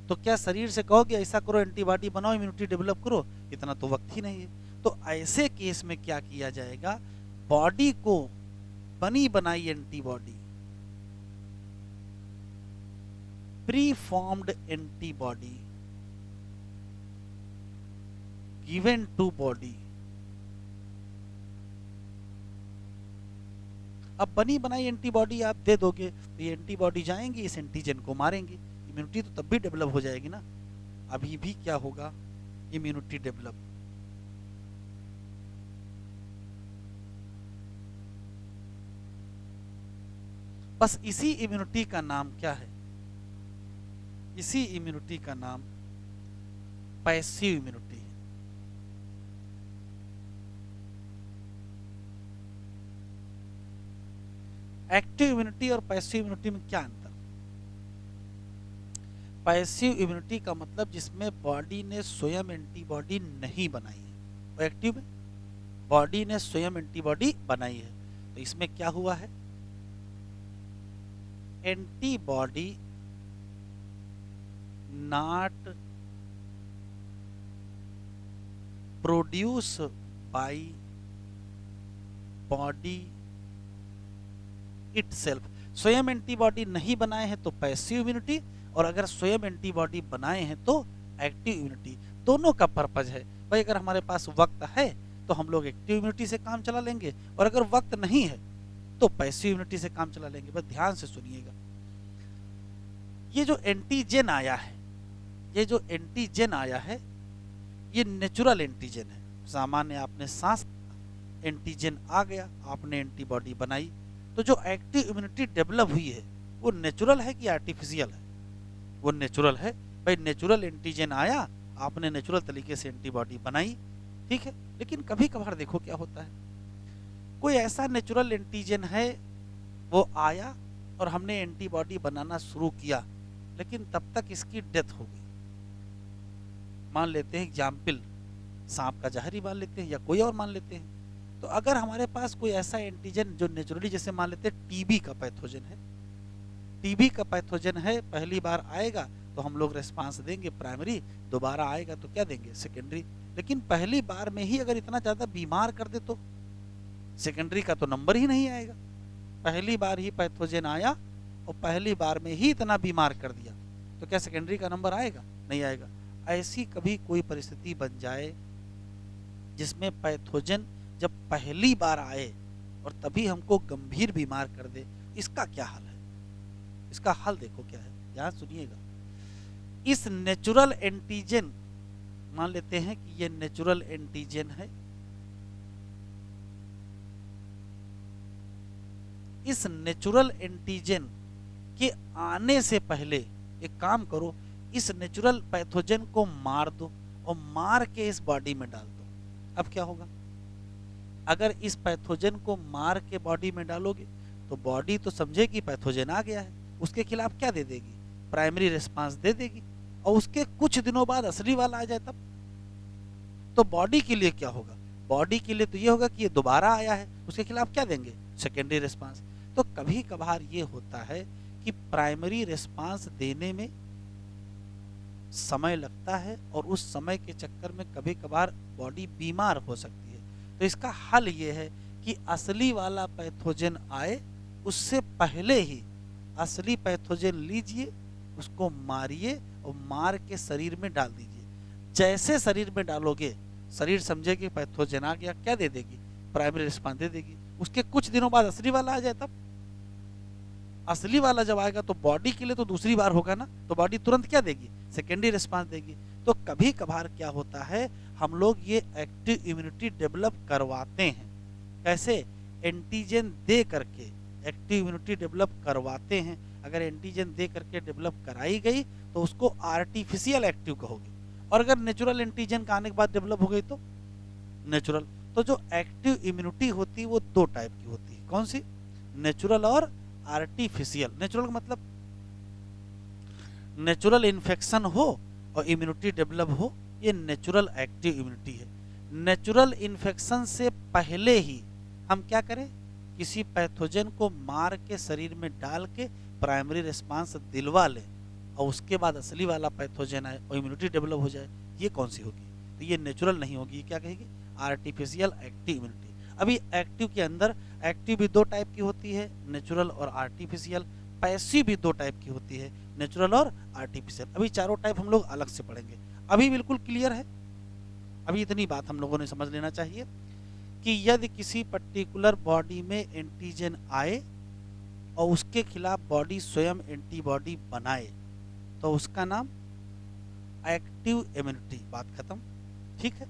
तो क्या शरीर से कहोगे ऐसा करो, एंटीबॉडी बनाओ, इम्यूनिटी डेवलप करो, इतना तो वक्त ही नहीं है। तो ऐसे केस में क्या किया जाएगा, बॉडी को बनी बनाई antibody, preformed antibody given to body, अब बनी बनाई एंटीबॉडी आप दे दोगे तो ये एंटीबॉडी जाएंगी, इस एंटीजन को मारेंगी, इम्यूनिटी तो तब भी डेवलप हो जाएगी ना। अभी भी क्या होगा, इम्यूनिटी डेवलप। बस इसी इम्यूनिटी का नाम क्या है, इसी इम्यूनिटी का नाम पैसिव इम्यूनिटी है। एक्टिव इम्यूनिटी और पैसिव इम्यूनिटी में क्या अंतर, पैसिव इम्यूनिटी का मतलब जिसमें बॉडी ने स्वयं एंटीबॉडी नहीं बनाई है, और एक्टिव में बॉडी ने स्वयं एंटीबॉडी बनाई है। तो इसमें क्या हुआ है, antibody not produce by body itself. स्वयं एंटीबॉडी नहीं बनाए हैं तो पैसिव इम्यूनिटी, और अगर स्वयं एंटीबॉडी बनाए हैं तो एक्टिव इम्यूनिटी। दोनों का पर्पज है भाई, अगर हमारे पास वक्त है तो हम लोग एक्टिव इम्यूनिटी से काम चला लेंगे, और अगर वक्त नहीं है तो पैसिव इम्यूनिटी से काम चला लेंगे। बस ध्यान से सुनिएगा, ये जो एंटीजन आया है, ये जो एंटीजन आया है ये नेचुरल एंटीजन है। सामान्य आपने सांस एंटीजन आ गया, आपने एंटीबॉडी बनाई, तो जो एक्टिव इम्यूनिटी डेवलप हुई है वो नेचुरल है कि आर्टिफिशियल है? वो नेचुरल है भाई। नेचुरल एंटीजन आया, आपने नेचुरल तरीके से एंटीबॉडी बनाई, ठीक है। लेकिन कभी कभार देखो क्या होता है, कोई ऐसा नेचुरल एंटीजन है वो आया और हमने एंटीबॉडी बनाना शुरू किया, लेकिन तब तक इसकी डेथ हो गई। मान लेते हैं एग्जाम्पल, सांप का जहर ही मान लेते हैं या कोई और मान लेते हैं। तो अगर हमारे पास कोई ऐसा एंटीजन जो नेचुरली, जैसे मान लेते हैं टीबी का पैथोजन है, टीबी का पैथोजन है, पहली बार आएगा तो हम लोग रेस्पॉन्स देंगे प्राइमरी, दोबारा आएगा तो क्या देंगे, सेकेंडरी। लेकिन पहली बार में ही अगर इतना ज़्यादा बीमार कर दे तो सेकेंडरी का तो नंबर ही नहीं आएगा। पहली बार ही पैथोजन आया और पहली बार में ही इतना बीमार कर दिया, तो क्या सेकेंडरी का नंबर आएगा? नहीं आएगा। ऐसी कभी कोई परिस्थिति बन जाए जिसमें पैथोजन जब पहली बार आए और तभी हमको गंभीर बीमार कर दे, इसका क्या हल है? इसका हल देखो क्या है, ध्यान सुनिएगा। इस नेचुरल एंटीजन, मान लेते हैं कि ये नेचुरल एंटीजन है, इस नेचुरल एंटीजन के आने से पहले एक काम करो, इस नेचुरल पैथोजन को मार दो और मार के इस बॉडी में डाल दो। अब क्या होगा, अगर इस पैथोजन को मार के बॉडी में डालोगे तो बॉडी तो समझेगी पैथोजन आ गया है, उसके खिलाफ क्या दे देगी, प्राइमरी रिस्पांस दे देगी, और उसके कुछ दिनों बाद असली वाला आ जाए तब, तो बॉडी के लिए क्या होगा, बॉडी के लिए तो ये होगा कि ये दोबारा आया है, उसके खिलाफ क्या देंगे, सेकेंडरी रिस्पांस। तो कभी कभार ये होता है कि प्राइमरी रिस्पांस देने में समय लगता है, और उस समय के चक्कर में कभी कभार बॉडी बीमार हो सकती है। तो इसका हल ये है कि असली वाला पैथोजन आए उससे पहले ही असली पैथोजन लीजिए, उसको मारिए और मार के शरीर में डाल दीजिए। जैसे शरीर में डालोगे, शरीर समझे कि पैथोजन आ गया, क्या दे देगी, प्राइमरी रिस्पांस दे देगी। उसके कुछ दिनों बाद असली वाला आ जाए तब, असली वाला जब आएगा तो बॉडी के लिए तो दूसरी बार होगा ना, तो बॉडी तुरंत क्या देगी, सेकेंडरी रिस्पांस देगी। तो कभी कभार क्या होता है, हम लोग ये एक्टिव इम्यूनिटी डेवलप करवाते हैं। कैसे, एंटीजन दे करके एक्टिव इम्यूनिटी डेवलप करवाते हैं। अगर एंटीजन दे करके डेवलप कराई गई तो उसको आर्टिफिशियल एक्टिव कहोगे, और अगर नेचुरल एंटीजन का आने के बाद डेवलप हो गई तो नेचुरल। तो जो एक्टिव इम्यूनिटी होती है वो दो टाइप की होती है, कौन सी, नेचुरल और आर्टिफिशियल। नेचुरल का मतलब नेचुरल इन्फेक्शन हो और इम्यूनिटी डेवलप हो, ये नेचुरल एक्टिव इम्यूनिटी है। नेचुरल इन्फेक्शन से पहले ही हम क्या करें, किसी पैथोजन को मार के शरीर में डाल के प्राइमरी रिस्पांस दिलवा लें, और उसके बाद असली वाला पैथोजन आए और इम्यूनिटी डेवलप हो जाए, ये कौन सी होगी, तो ये नेचुरल नहीं होगी, क्या कहेगी, आर्टिफिशियल एक्टिव इम्यूनिटी। अभी एक्टिव के अंदर एक्टिव भी दो टाइप की होती है, नेचुरल और आर्टिफिशियल। पैसिव भी दो टाइप की होती है, नेचुरल और आर्टिफिशियल। अभी चारों टाइप हम लोग अलग से पढ़ेंगे, अभी बिल्कुल क्लियर है। अभी इतनी बात हम लोगों ने समझ लेना चाहिए कि यदि किसी पर्टिकुलर बॉडी में एंटीजन आए और उसके खिलाफ बॉडी स्वयं एंटीबॉडी बनाए तो उसका नाम एक्टिव इम्यूनिटी, बात खत्म, ठीक है।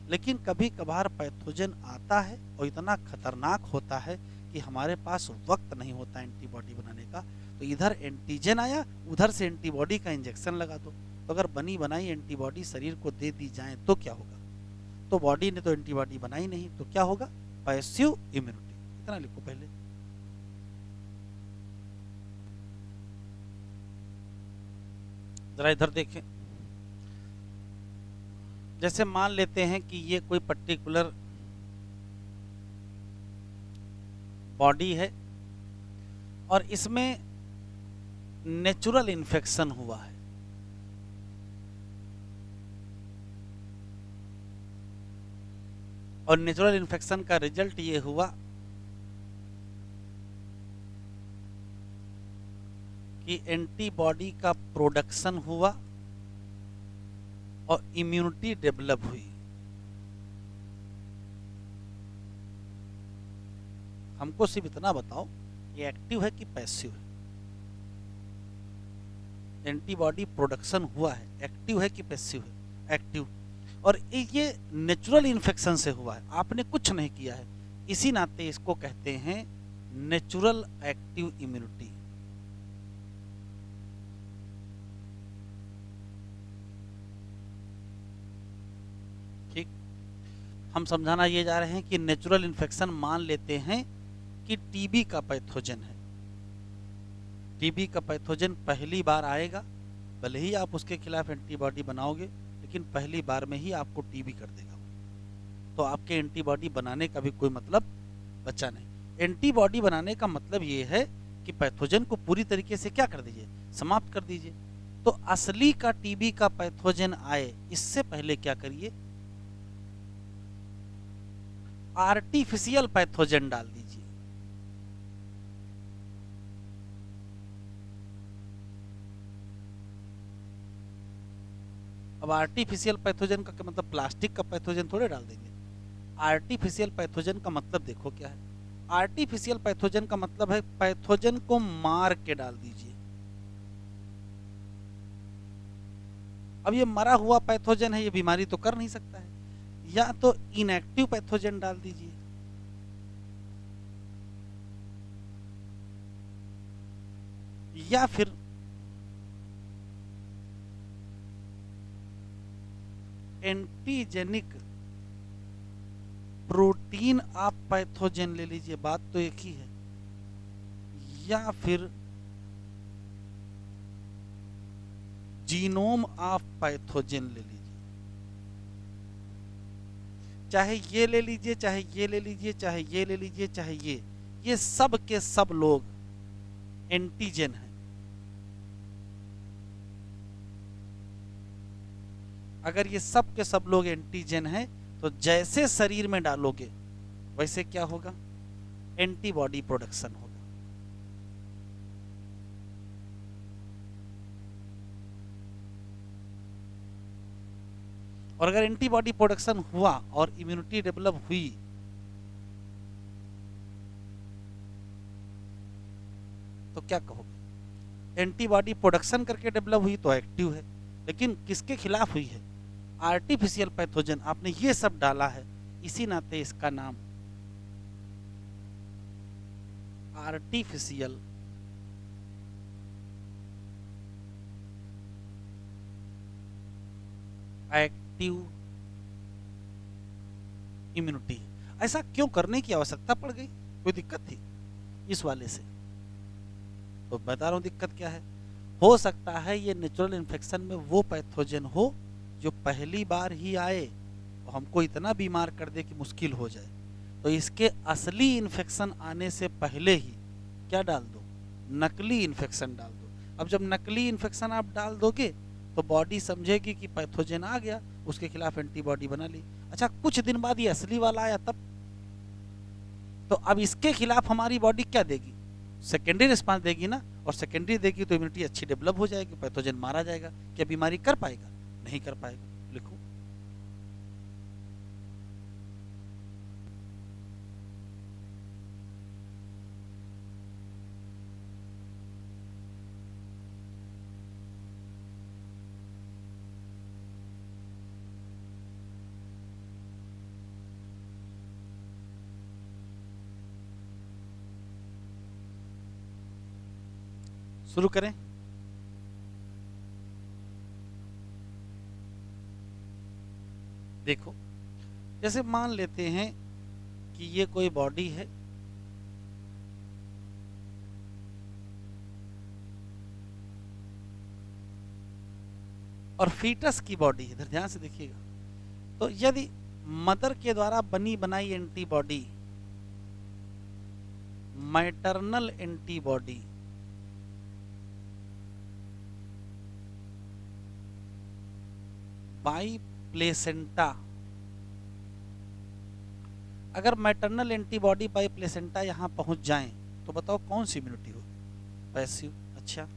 लेकिन कभी कभार पैथोजन आता है और इतना खतरनाक होता है कि हमारे पास वक्त नहीं होता एंटीबॉडी बनाने का, तो इधर एंटीजन आया, उधर से एंटीबॉडी का इंजेक्शन लगा दो। तो अगर बनी बनाई एंटीबॉडी शरीर को दे दी जाए तो क्या होगा, तो बॉडी ने तो एंटीबॉडी बनाई नहीं, तो क्या होगा, पैसिव इम्यूनिटी। इतना लिखो पहले। जरा इधर देखें। जैसे मान लेते हैं कि ये कोई पर्टिकुलर बॉडी है और इसमें नेचुरल इन्फेक्शन हुआ है। और नेचुरल इन्फेक्शन का रिजल्ट ये हुआ कि एंटीबॉडी का प्रोडक्शन हुआ और इम्यूनिटी डेवलप हुई। हमको सिर्फ इतना बताओ, ये एक्टिव है कि पैसिव है? एंटीबॉडी प्रोडक्शन हुआ है, एक्टिव है कि पैसिव है? एक्टिव। और ये नेचुरल इन्फेक्शन से हुआ है, आपने कुछ नहीं किया है, इसी नाते इसको कहते हैं नेचुरल एक्टिव इम्यूनिटी। ठीक, हम समझाना ये जा रहे हैं कि नेचुरल इन्फेक्शन मान लेते हैं कि टीबी का पैथोजन है। टीबी का पैथोजन पहली बार आएगा, भले ही आप उसके खिलाफ एंटीबॉडी बनाओगे, लेकिन पहली बार में ही आपको टीबी कर देगा, तो आपके एंटीबॉडी बनाने का भी कोई मतलब बचा नहीं। एंटीबॉडी बनाने का मतलब ये है कि पैथोजन को पूरी तरीके से क्या कर दीजिए, समाप्त कर दीजिए। तो असली का टीबी का पैथोजन आए इससे पहले क्या करिए, आर्टिफिशियल पैथोजन डाल दीजिए। अब आर्टिफिशियल पैथोजन का क्या मतलब, प्लास्टिक का पैथोजन थोड़े डाल देंगे। आर्टिफिशियल पैथोजन का मतलब देखो क्या है, आर्टिफिशियल पैथोजन का मतलब है पैथोजन को मार के डाल दीजिए। अब ये मरा हुआ पैथोजन है, ये बीमारी तो कर नहीं सकता है, या तो इनएक्टिव पैथोजन डाल दीजिए, या फिर एंटीजेनिक प्रोटीन आप पैथोजन ले लीजिए, बात तो एक ही है, या फिर जीनोम ऑफ पैथोजन ले लीजिए। चाहे ये ले लीजिए, चाहे ये ले लीजिए, चाहे ये ले लीजिए, चाहे ये सब के सब लोग एंटीजन हैं। अगर ये सब के सब लोग एंटीजन हैं तो जैसे शरीर में डालोगे वैसे क्या होगा, एंटीबॉडी प्रोडक्शन होगा। और अगर एंटीबॉडी प्रोडक्शन हुआ और इम्यूनिटी डेवलप हुई तो क्या कहोगे, एंटीबॉडी प्रोडक्शन करके डेवलप हुई तो एक्टिव है, लेकिन किसके खिलाफ हुई है, आर्टिफिशियल पैथोजन, आपने ये सब डाला है, इसी नाते इसका नाम आर्टिफिशियल एक्टिव इम्यूनिटी। ऐसा क्यों करने की आवश्यकता पड़ गई, कोई दिक्कत थी इस वाले से? तो बता रहा हूं दिक्कत क्या है। हो सकता है ये नेचुरल इन्फेक्शन में वो पैथोजन हो जो पहली बार ही आए और हमको इतना बीमार कर दे कि मुश्किल हो जाए, तो इसके असली इन्फेक्शन आने से पहले ही क्या डाल दो, नकली इन्फेक्शन डाल दो। अब जब नकली इन्फेक्शन आप डाल दोगे तो बॉडी समझेगी कि पैथोजन आ गया, उसके खिलाफ एंटीबॉडी बना ली। अच्छा, कुछ दिन बाद ये असली वाला आया तब, तो अब इसके खिलाफ हमारी बॉडी क्या देगी, सेकेंडरी रिस्पांस देगी ना, और सेकेंडरी देगी तो इम्यूनिटी अच्छी डेवलप हो जाएगी, पैथोजन मारा जाएगा। क्या बीमारी कर पाएगा, नहीं कर पाएगा। लिखो, शुरू करें। देखो, जैसे मान लेते हैं कि ये कोई बॉडी है, और फीटस की बॉडी, इधर ध्यान से देखिएगा, तो यदि मदर के द्वारा बनी बनाई antibody maternal antibody by placenta, अगर मैटरनल एंटीबॉडी बाई प्लेसेंटा यहां पहुंच जाएं तो बताओ कौन सी इम्यूनिटी होगी? पैसिव। अच्छा,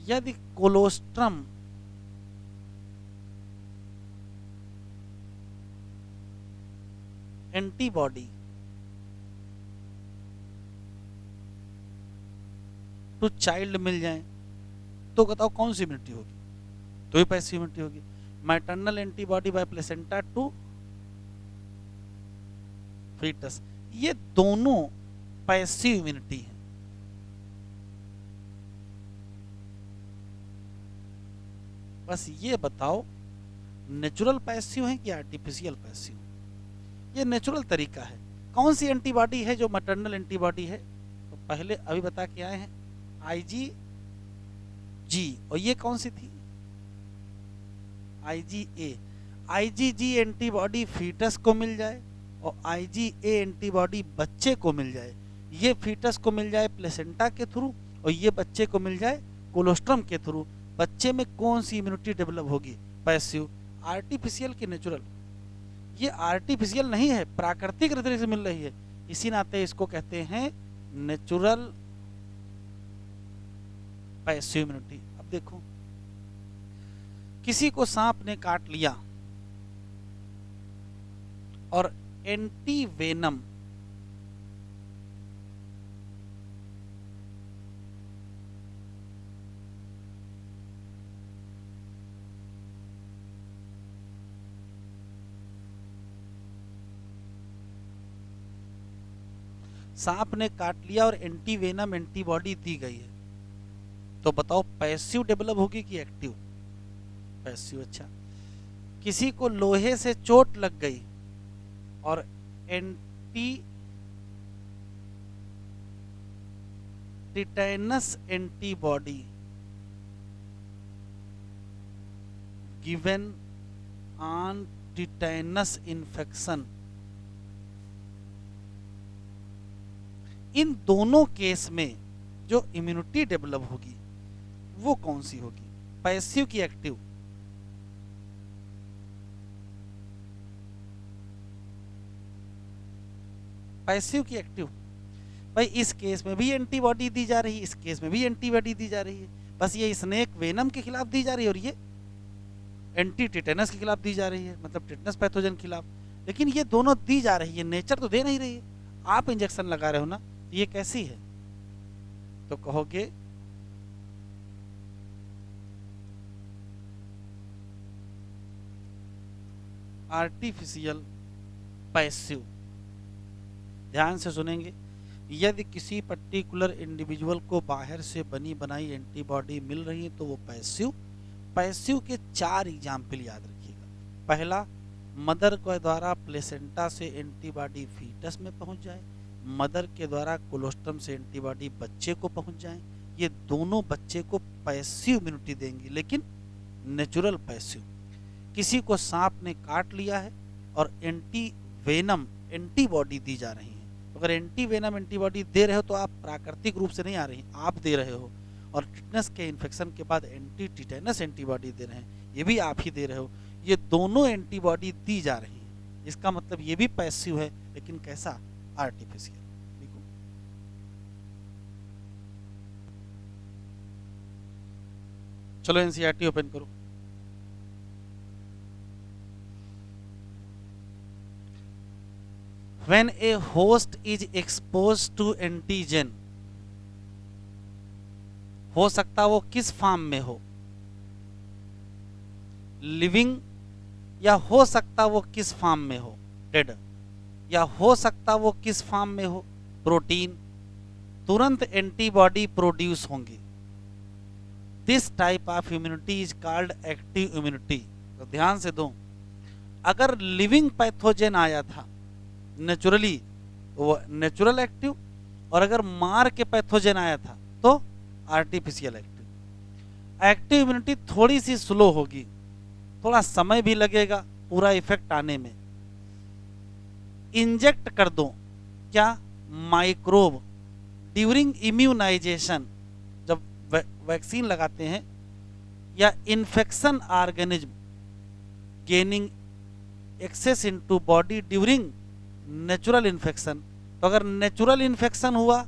यदि कोलोस्ट्रम एंटीबॉडी टू चाइल्ड मिल जाए तो बताओ कौन सी इम्यूनिटी होगी? तो ही पैसिव इम्यूनिटी होगी। Maternal antibody by placenta to foetus, ये दोनों पैसिव इम्यूनिटी है। बस ये बताओ नेचुरल पैसिव है कि आर्टिफिशियल पैसिव? ये नेचुरल तरीका है। कौन सी एंटीबॉडी है जो मैटरनल एंटीबॉडी है? तो पहले अभी बता के आए हैं IgG, और ये कौन सी थी? IgA। IgG एंटीबॉडी फीटस को मिल जाए और IgA एंटीबॉडी बच्चे को मिल जाए। ये फीटस को मिल जाए प्लेसेंटा के थ्रू और ये बच्चे को मिल जाए कोलोस्ट्रम के थ्रू। बच्चे में कौन सी इम्यूनिटी डेवलप होगी? पैसिव। आर्टिफिशियल की नेचुरल? ये आर्टिफिशियल नहीं है, प्राकृतिक तरीके से मिल रही है, इसी नाते इसको कहते हैं नेचुरल पैसिव इम्यूनिटी। अब देखो, किसी को सांप ने काट लिया और एंटी वेनम सांप ने काट लिया और एंटी वेनम एंटीबॉडी दी गई है, तो बताओ पैसिव डेवलप होगी कि एक्टिव? पैसिव। अच्छा, किसी को लोहे से चोट लग गई और anti tetanus antibody given on tetanus infection, इन दोनों केस में जो इम्यूनिटी डेवलप होगी वो कौन सी होगी? पैसिव की एक्टिव? पैसिव की एक्टिव। भाई इस केस में भी एंटीबॉडी दी जा रही है, इस केस में भी एंटीबॉडी दी जा रही है, बस ये स्नेक वेनम के खिलाफ दी जा रही है और ये एंटी टिटेनस के खिलाफ दी जा रही है, मतलब टिटेनस पैथोजन के खिलाफ। लेकिन ये दोनों दी जा रही है, नेचर तो दे नहीं रही है। आप इंजेक्शन लगा रहे हो ना, ये कैसी है? तो कहोगे आर्टिफिशियल पैसिव। ध्यान से सुनेंगे, यदि किसी पर्टिकुलर इंडिविजुअल को बाहर से बनी बनाई एंटीबॉडी मिल रही है तो वो पैसिव। पैसिव के 4 एग्जाम्पल याद रखिएगा। पहला, मदर के द्वारा प्लेसेंटा से एंटीबॉडी फीटस में पहुंच जाए, मदर के द्वारा कोलोस्ट्रम से एंटीबॉडी बच्चे को पहुंच जाए, ये दोनों बच्चे को पैसिव इम्यूनिटी देंगी, लेकिन नेचुरल पैसिव। किसी को सांप ने काट लिया है और एंटी वेनम एंटीबॉडी दी जा रही है, अगर एंटी वेनम एंटीबॉडी दे रहे हो तो आप प्राकृतिक रूप से नहीं आ रही, आप दे रहे हो, और टिटनस के इन्फेक्शन के बाद एंटी टिटेनस एंटीबॉडी दे रहे हैं, ये भी आप ही दे रहे हो। ये दोनों एंटीबॉडी दी जा रही है, इसका मतलब ये भी पैसिव है, लेकिन कैसा? आर्टिफिशियल। देखो, चलो एनसीईआरटी ओपन करो। When a host is exposed to antigen, हो सकता वो किस फॉर्म में हो? लिविंग, या हो सकता वो किस फॉर्म में हो? डेड। या हो सकता वो किस फॉर्म में हो? प्रोटीन। तुरंत एंटीबॉडी प्रोड्यूस होंगी। This type of immunity is called active immunity. तो ध्यान से दो, अगर लिविंग पैथोजन आया था नेचुरली तो वो नेचुरल एक्टिव, और अगर मार के पैथोजन आया था तो आर्टिफिशियल एक्टिव। एक्टिव इम्यूनिटी थोड़ी सी स्लो होगी, थोड़ा समय भी लगेगा पूरा इफेक्ट आने में। इंजेक्ट कर दो क्या, माइक्रोब ड्यूरिंग इम्यूनाइजेशन, जब वैक्सीन लगाते हैं, या infection organism gaining access into body during natural infection. तो अगर नेचुरल इन्फेक्शन हुआ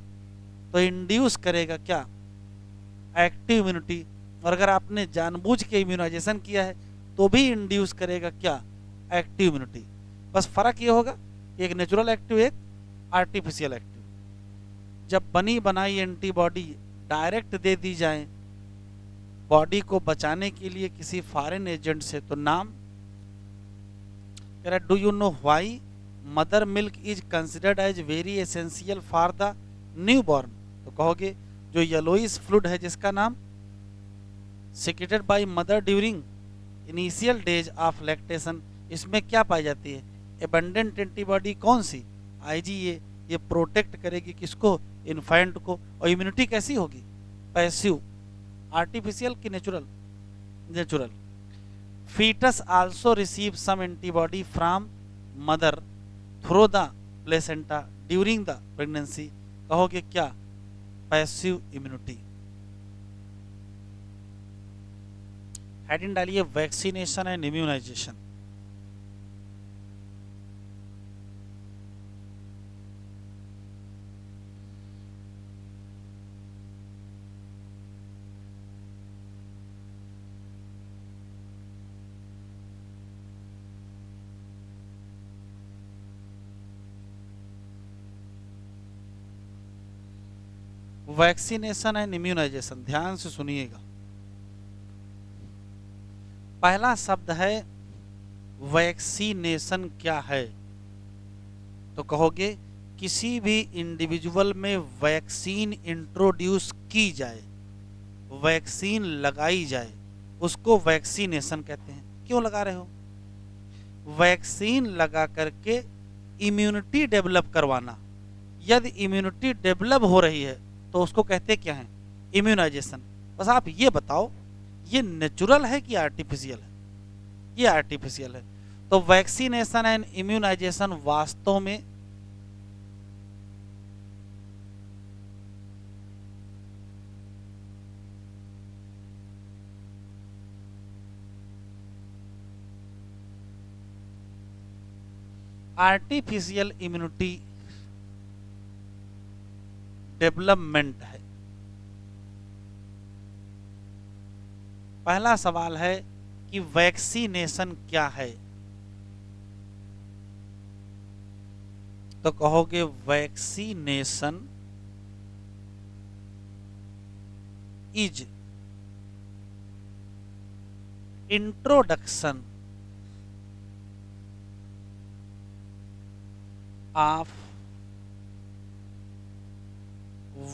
तो इंड्यूस करेगा क्या, एक्टिव इम्यूनिटी। और अगर आपने जानबूझ के इम्यूनाइजेशन किया है तो भी इंड्यूस करेगा क्या, एक्टिव इम्यूनिटी। बस फर्क ये होगा कि एक नेचुरल एक्टिव, एक आर्टिफिशियल एक्टिव। जब बनी बनाई एंटीबॉडी डायरेक्ट दे दी जाए बॉडी को बचाने के लिए किसी फॉरेन एजेंट से, तो नाम कह रहा, do you know why mother milk is considered as very essential for the newborn. तो कहोगे जो येलोइश फ्लूइड है जिसका नाम secreted by mother during initial days of lactation, इसमें क्या पाई जाती है, एबंडेंट एंटीबॉडी कौन सी, आईजीए। ये प्रोटेक्ट करेगी किसको, इन्फेंट को। और इम्यूनिटी कैसी होगी, पैसिव। आर्टिफिशियल की natural, natural. Foetus also receive some antibody from mother through the placenta during the pregnancy. कहोगे क्या, पैसिव इम्यूनिटी। हेडिंग डालिए vaccination and immunization. Vaccination and immunization, ध्यान से सुनिएगा। पहला शब्द है वैक्सीनेशन क्या है, तो कहोगे किसी भी इंडिविजुअल में वैक्सीन इंट्रोड्यूस की जाए, वैक्सीन लगाई जाए, उसको वैक्सीनेशन कहते हैं। क्यों लगा रहे हो, वैक्सीन लगा करके इम्यूनिटी डेवलप करवाना। यदि इम्यूनिटी डेवलप हो रही है तो उसको कहते क्या है, इम्यूनाइजेशन। बस आप ये बताओ ये नेचुरल है कि आर्टिफिशियल है, ये आर्टिफिशियल है। तो वैक्सीनेशन एंड इम्यूनाइजेशन वास्तव में आर्टिफिशियल इम्यूनिटी डेवलपमेंट है। पहला सवाल है कि वैक्सीनेशन क्या है, तो कहोगे vaccination is introduction of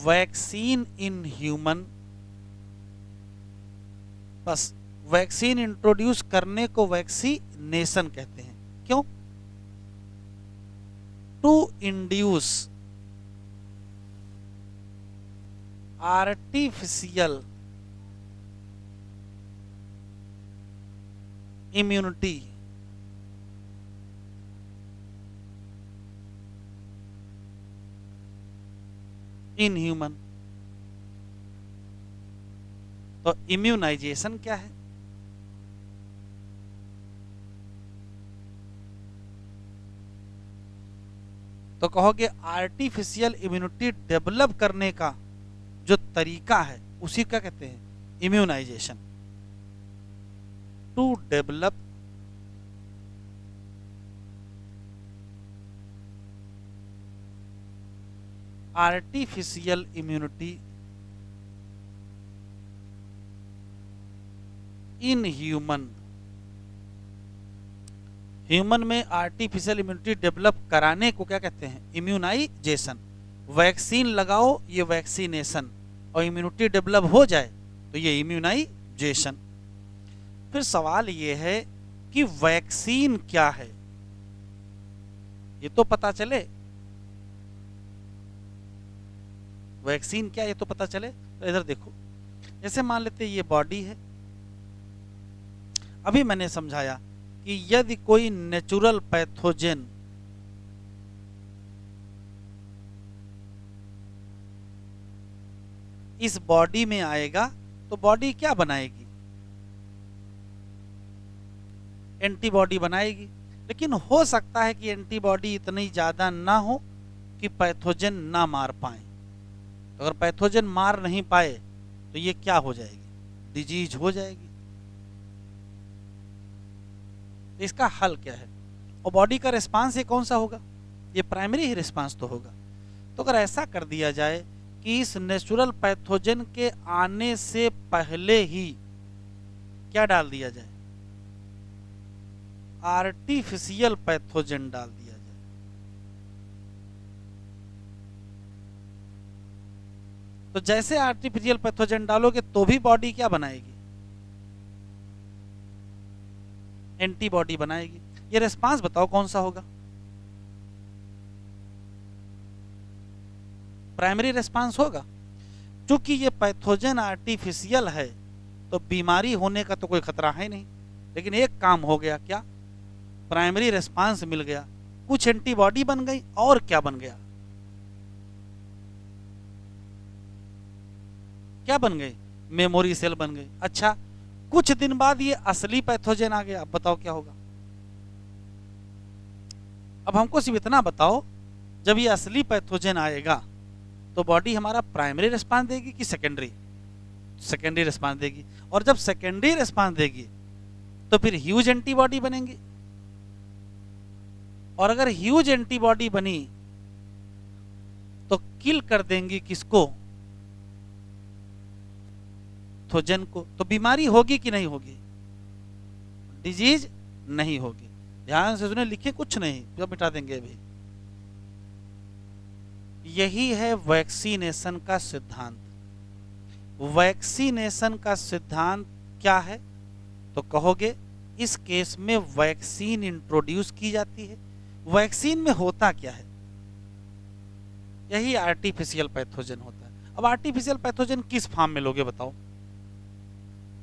vaccine in human. बस वैक्सीन इंट्रोड्यूस करने को वैक्सीनेशन कहते हैं। क्यों, to induce artificial immunity in human. तो इम्यूनाइजेशन क्या है, तो कहोगे आर्टिफिशियल इम्यूनिटी डेवलप करने का जो तरीका है उसी का कहते हैं immunization. To develop artificial immunity in human. Human में आर्टिफिशियल इम्यूनिटी डेवलप कराने को क्या कहते हैं, इम्यूनाइजेशन। वैक्सीन लगाओ ये वैक्सीनेशन, और इम्यूनिटी डेवलप हो जाए तो ये इम्यूनाइजेशन। फिर सवाल ये है कि वैक्सीन क्या है, ये तो पता चले, वैक्सीन क्या ये तो पता चले। तो इधर देखो, जैसे मान लेते ये बॉडी है, अभी मैंने समझाया कि यदि कोई नेचुरल पैथोजन इस बॉडी में आएगा तो बॉडी क्या बनाएगी, एंटीबॉडी बनाएगी। लेकिन हो सकता है कि एंटीबॉडी इतनी ज्यादा ना हो कि पैथोजन ना मार पाए। तो अगर पैथोजन मार नहीं पाए तो ये क्या हो जाएगी, डिजीज हो जाएगी। तो इसका हल क्या है, और बॉडी का रिस्पांस ये कौन सा होगा, ये प्राइमरी ही रिस्पांस तो होगा। तो अगर ऐसा कर दिया जाए कि इस नेचुरल पैथोजन के आने से पहले ही क्या डाल दिया जाए, आर्टिफिशियल पैथोजन डाल दिया जाए, तो जैसे आर्टिफिशियल पैथोजन डालोगे तो भी बॉडी क्या बनाएगी, एंटीबॉडी बनाएगी। ये रिस्पांस बताओ कौन सा होगा, प्राइमरी रिस्पांस होगा। क्योंकि ये पैथोजन आर्टिफिशियल है तो बीमारी होने का तो कोई खतरा है नहीं, लेकिन एक काम हो गया, क्या, प्राइमरी रिस्पांस मिल गया, कुछ एंटीबॉडी बन गई, और क्या बन गया, क्या बन गई, मेमोरी सेल बन गई। अच्छा, कुछ दिन बाद ये असली पैथोजन आ गया, अब बताओ क्या होगा। अब हमको सिर्फ इतना बताओ, जब ये असली पैथोजन आएगा तो बॉडी हमारा प्राइमरी रिस्पांस देगी कि सेकेंडरी, सेकेंडरी रिस्पांस देगी। और जब सेकेंडरी रिस्पांस देगी तो फिर ह्यूज एंटीबॉडी बनेंगी, और अगर ह्यूज एंटीबॉडी बनी तो किल कर देंगी किसको, पैथोजन को। तो बीमारी होगी कि नहीं होगी, डिजीज नहीं होगी। ध्यान से सुने, लिखे कुछ नहीं, जब मिटा देंगे अभी। यही है वैक्सीनेशन का सिद्धांत। वैक्सीनेशन का सिद्धांत क्या है, तो कहोगे इस केस में वैक्सीन इंट्रोड्यूस की जाती है। वैक्सीन में होता क्या है, यही आर्टिफिशियल पैथोजन होता है। अब आर्टिफिशियल पैथोजन किस फॉर्म में लोगे बताओ।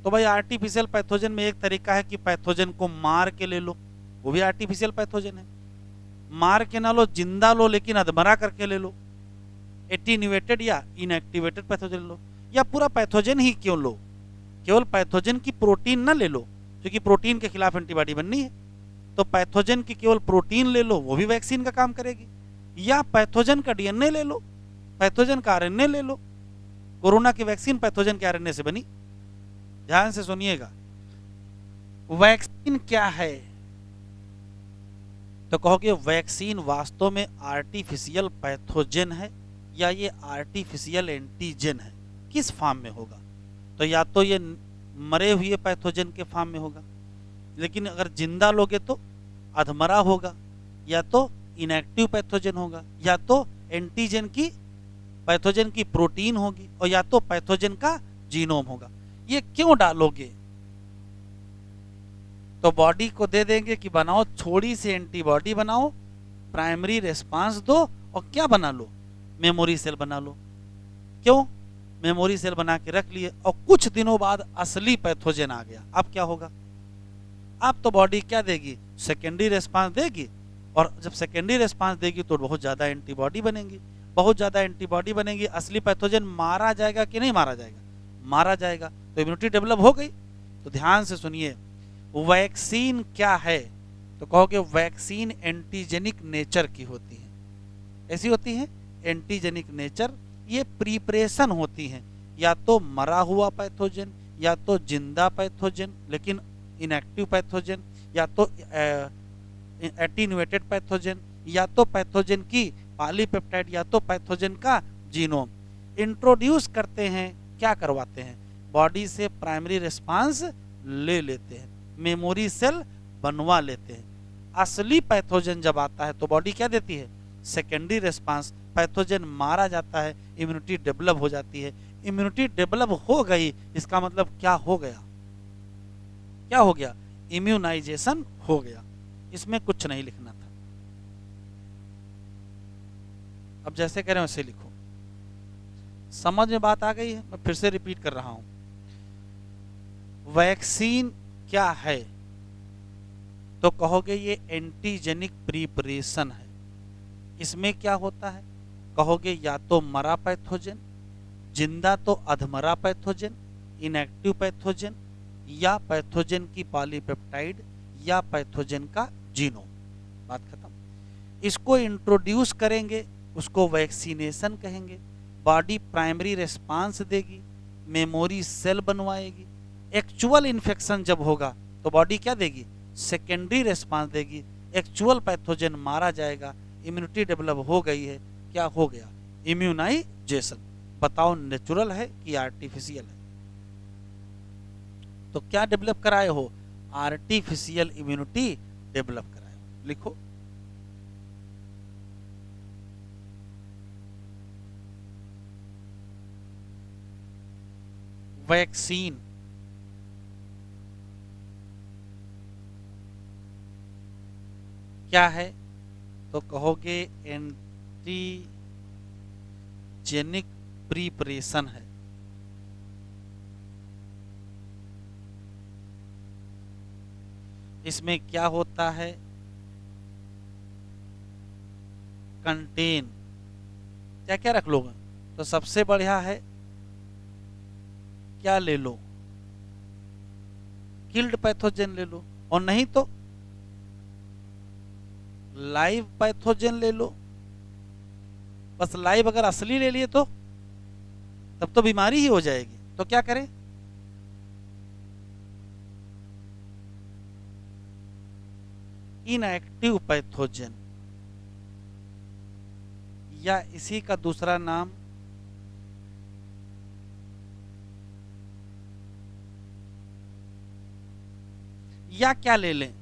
तो भाई आर्टिफिशियल पैथोजन में एक तरीका है कि पैथोजन को मार के ले लो, वो भी आर्टिफिशियल पैथोजन है। मार के ना लो, जिंदा लो लेकिन अधमरा करके ले लो, एटीन्यूएटेड या इनएक्टिवेटेड पैथोजन लो। या पूरा पैथोजन ही क्यों लो, केवल पैथोजन की प्रोटीन ना ले लो, क्योंकि प्रोटीन के खिलाफ एंटीबॉडी बननी है। तो पैथोजन की केवल प्रोटीन ले लो, वो भी वैक्सीन का काम करेगी। या पैथोजन का डीएनए ले लो, पैथोजन का आरएनए ले लो। कोरोना की वैक्सीन पैथोजन के आरएनए से बनी। ध्यान से सुनिएगा, वैक्सीन क्या है, तो कहोगे वैक्सीन वास्तव में आर्टिफिशियल पैथोजन है या ये आर्टिफिशियल एंटीजन है। किस फॉर्म में होगा, तो या तो ये मरे हुए पैथोजन के फॉर्म में होगा, लेकिन अगर जिंदा लोगे तो अधमरा होगा, या तो इनएक्टिव पैथोजन होगा, या तो एंटीजन की पैथोजन की प्रोटीन होगी, और या तो पैथोजन का जीनोम होगा। ये क्यों डालोगे, तो बॉडी को दे देंगे कि बनाओ थोड़ी सी एंटीबॉडी बनाओ, प्राइमरी रिस्पांस दो, और क्या बना लो, मेमोरी सेल बना लो। क्यों, मेमोरी सेल बना के रख लिए, और कुछ दिनों बाद असली पैथोजन आ गया, अब क्या होगा, अब तो बॉडी क्या देगी, सेकेंडरी रिस्पांस देगी। और जब सेकेंडरी रिस्पांस देगी तो बहुत ज्यादा एंटीबॉडी बनेंगी, बहुत ज्यादा एंटीबॉडी बनेगी, असली पैथोजन मारा जाएगा कि नहीं मारा जाएगा, मारा जाएगा, तो इम्यूनिटी डेवलप हो गई। तो ध्यान से सुनिए, वैक्सीन क्या है, तो कहोगे वैक्सीन एंटीजेनिक नेचर की होती है। ऐसी होती है एंटीजेनिक नेचर, ये प्रिपरेशन होती हैं, या तो मरा हुआ पैथोजन, या तो जिंदा पैथोजन लेकिन इनएक्टिव पैथोजन, या तो एटीन्यूएटेड पैथोजन, या तो पैथोजन की पॉलीपेप्टाइड, या तो पैथोजन का जीनोम इंट्रोड्यूस करते हैं। क्या करवाते हैं, बॉडी से प्राइमरी रिस्पांस ले लेते हैं, मेमोरी सेल बनवा लेते हैं। असली पैथोजन जब आता है तो बॉडी क्या देती है, सेकेंडरी रिस्पांस, पैथोजन मारा जाता है, इम्यूनिटी डेवलप हो जाती है। इम्यूनिटी डेवलप हो गई, इसका मतलब क्या हो गया, क्या हो गया, इम्यूनाइजेशन हो गया। इसमें कुछ नहीं लिखना था, अब जैसे कह रहे हैं वैसे लिखो। समझ में बात आ गई है, मैं फिर से रिपीट कर रहा हूं। वैक्सीन क्या है? तो कहोगे ये एंटीजेनिक प्रिपरेशन है। इसमें क्या होता है? कहोगे या तो मरा पैथोजन, जिंदा तो अधमरा पैथोजन, इनएक्टिव पैथोजन, या पैथोजन की पॉलीपेप्टाइड, या पैथोजन का जीनोम। बात खत्म। इसको इंट्रोड्यूस करेंगे, उसको वैक्सीनेशन कहेंगे। बॉडी प्राइमरी रिस्पांस देगी, मेमोरी सेल बनवाएगी। एक्चुअल इन्फेक्शन जब होगा तो बॉडी क्या देगी? सेकेंडरी रिस्पांस देगी। एक्चुअल पैथोजन मारा जाएगा, इम्यूनिटी डेवलप हो गई है। क्या हो गया? इम्यूनाइजेशन। बताओ नेचुरल है कि आर्टिफिशियल है? तो क्या डेवलप कराए हो? आर्टिफिशियल इम्यूनिटी डेवलप कराए हो। लिखो। वैक्सीन क्या है? तो कहोगे एंटीजेनिक प्रिपरेशन है। इसमें क्या होता है? कंटेन क्या क्या रख लोगे? तो सबसे बढ़िया है क्या ले लो? किल्ड पैथोजन ले लो, और नहीं तो लाइव पैथोजन ले लो। बस लाइव अगर असली ले लिए तो तब तो बीमारी ही हो जाएगी। तो क्या करें? इनएक्टिव पैथोजन, या इसी का दूसरा नाम या क्या ले लें?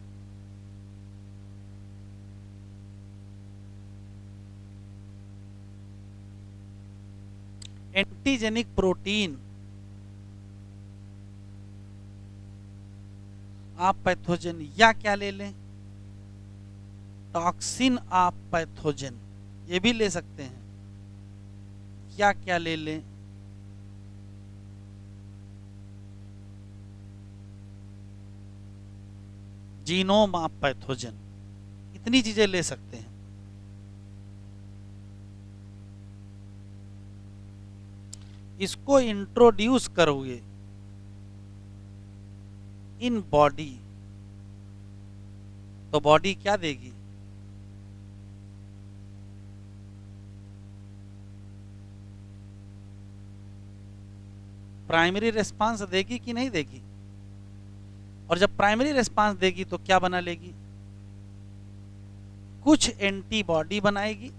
एंटीजेनिक प्रोटीन आप पैथोजन, या क्या ले लें? टॉक्सिन आप पैथोजन, ये भी ले सकते हैं। या क्या ले लें? जीनोम आप पैथोजन। इतनी चीजें ले सकते हैं। इसको इंट्रोड्यूस करोगे इन बॉडी तो बॉडी क्या देगी? प्राइमरी रिस्पांस देगी कि नहीं देगी? और जब प्राइमरी रिस्पांस देगी तो क्या बना लेगी? कुछ एंटीबॉडी बनाएगी।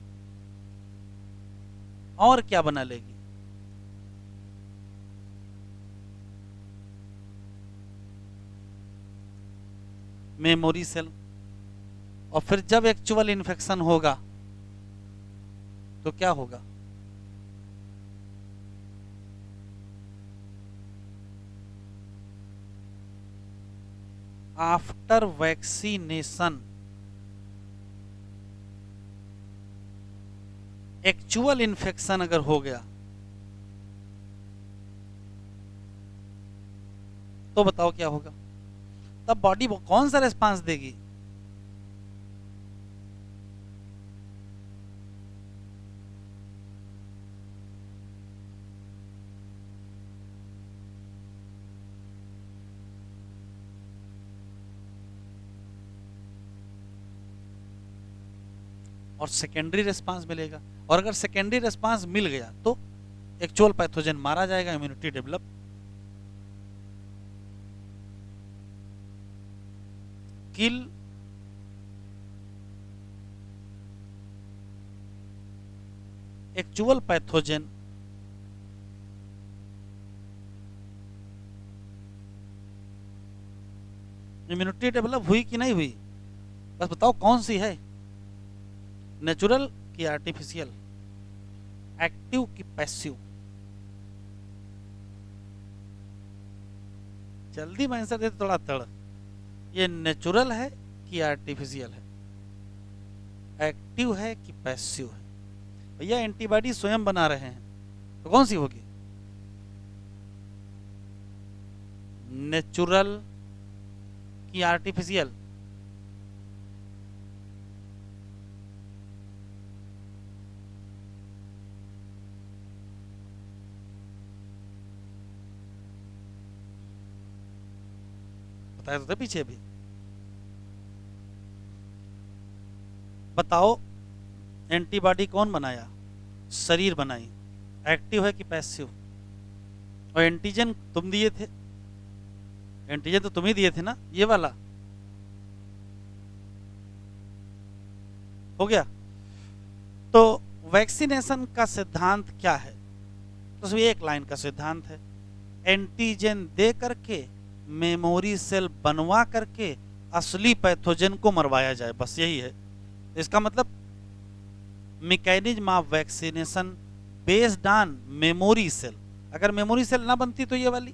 और क्या बना लेगी? Memory cell. और फिर जब एक्चुअल इन्फेक्शन होगा तो क्या होगा? आफ्टर वैक्सीनेशन एक्चुअल इन्फेक्शन अगर हो गया तो बताओ क्या होगा? तब बॉडी कौन सा रिस्पांस देगी? और सेकेंडरी रिस्पांस मिलेगा। और अगर सेकेंडरी रिस्पांस मिल गया तो एक्चुअल पैथोजन मारा जाएगा, इम्यूनिटी डेवलप। किल एक्चुअल पैथोजन इम्यूनिटी डेवलप हुई कि नहीं हुई? बस बताओ कौन सी है, नेचुरल कि आर्टिफिशियल, एक्टिव कि पैसिव? जल्दी में आंसर दे थोड़ा तड़। ये नेचुरल है कि आर्टिफिशियल है? एक्टिव है कि पैसिव है? भैया एंटीबॉडी स्वयं बना रहे हैं तो कौन सी होगी? नेचुरल की आर्टिफिशियल? बताया तो था पीछे भी। बताओ, एंटीबॉडी कौन बनाया? शरीर बनाई। एक्टिव है कि पैसिव? और एंटीजन तुम दिए थे, एंटीजन तो तुम ही दिए थे ना, ये वाला। हो गया। तो वैक्सीनेशन का सिद्धांत क्या है? तो उसमें एक लाइन का सिद्धांत है, एंटीजन दे करके मेमोरी सेल बनवा करके असली पैथोजन को मरवाया जाए, बस यही है। इसका मतलब mechanism of vaccination based on memory cell. अगर मेमोरी सेल ना बनती तो ये वाली,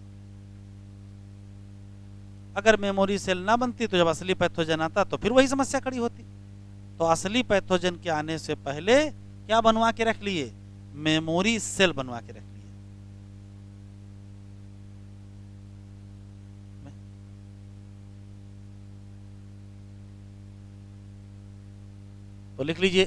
अगर मेमोरी सेल ना बनती तो जब असली पैथोजन आता तो फिर वही समस्या खड़ी होती। तो असली पैथोजन के आने से पहले क्या बनवा के रख लिए? मेमोरी सेल बनवा के रख लिए। तो लिख लीजिए,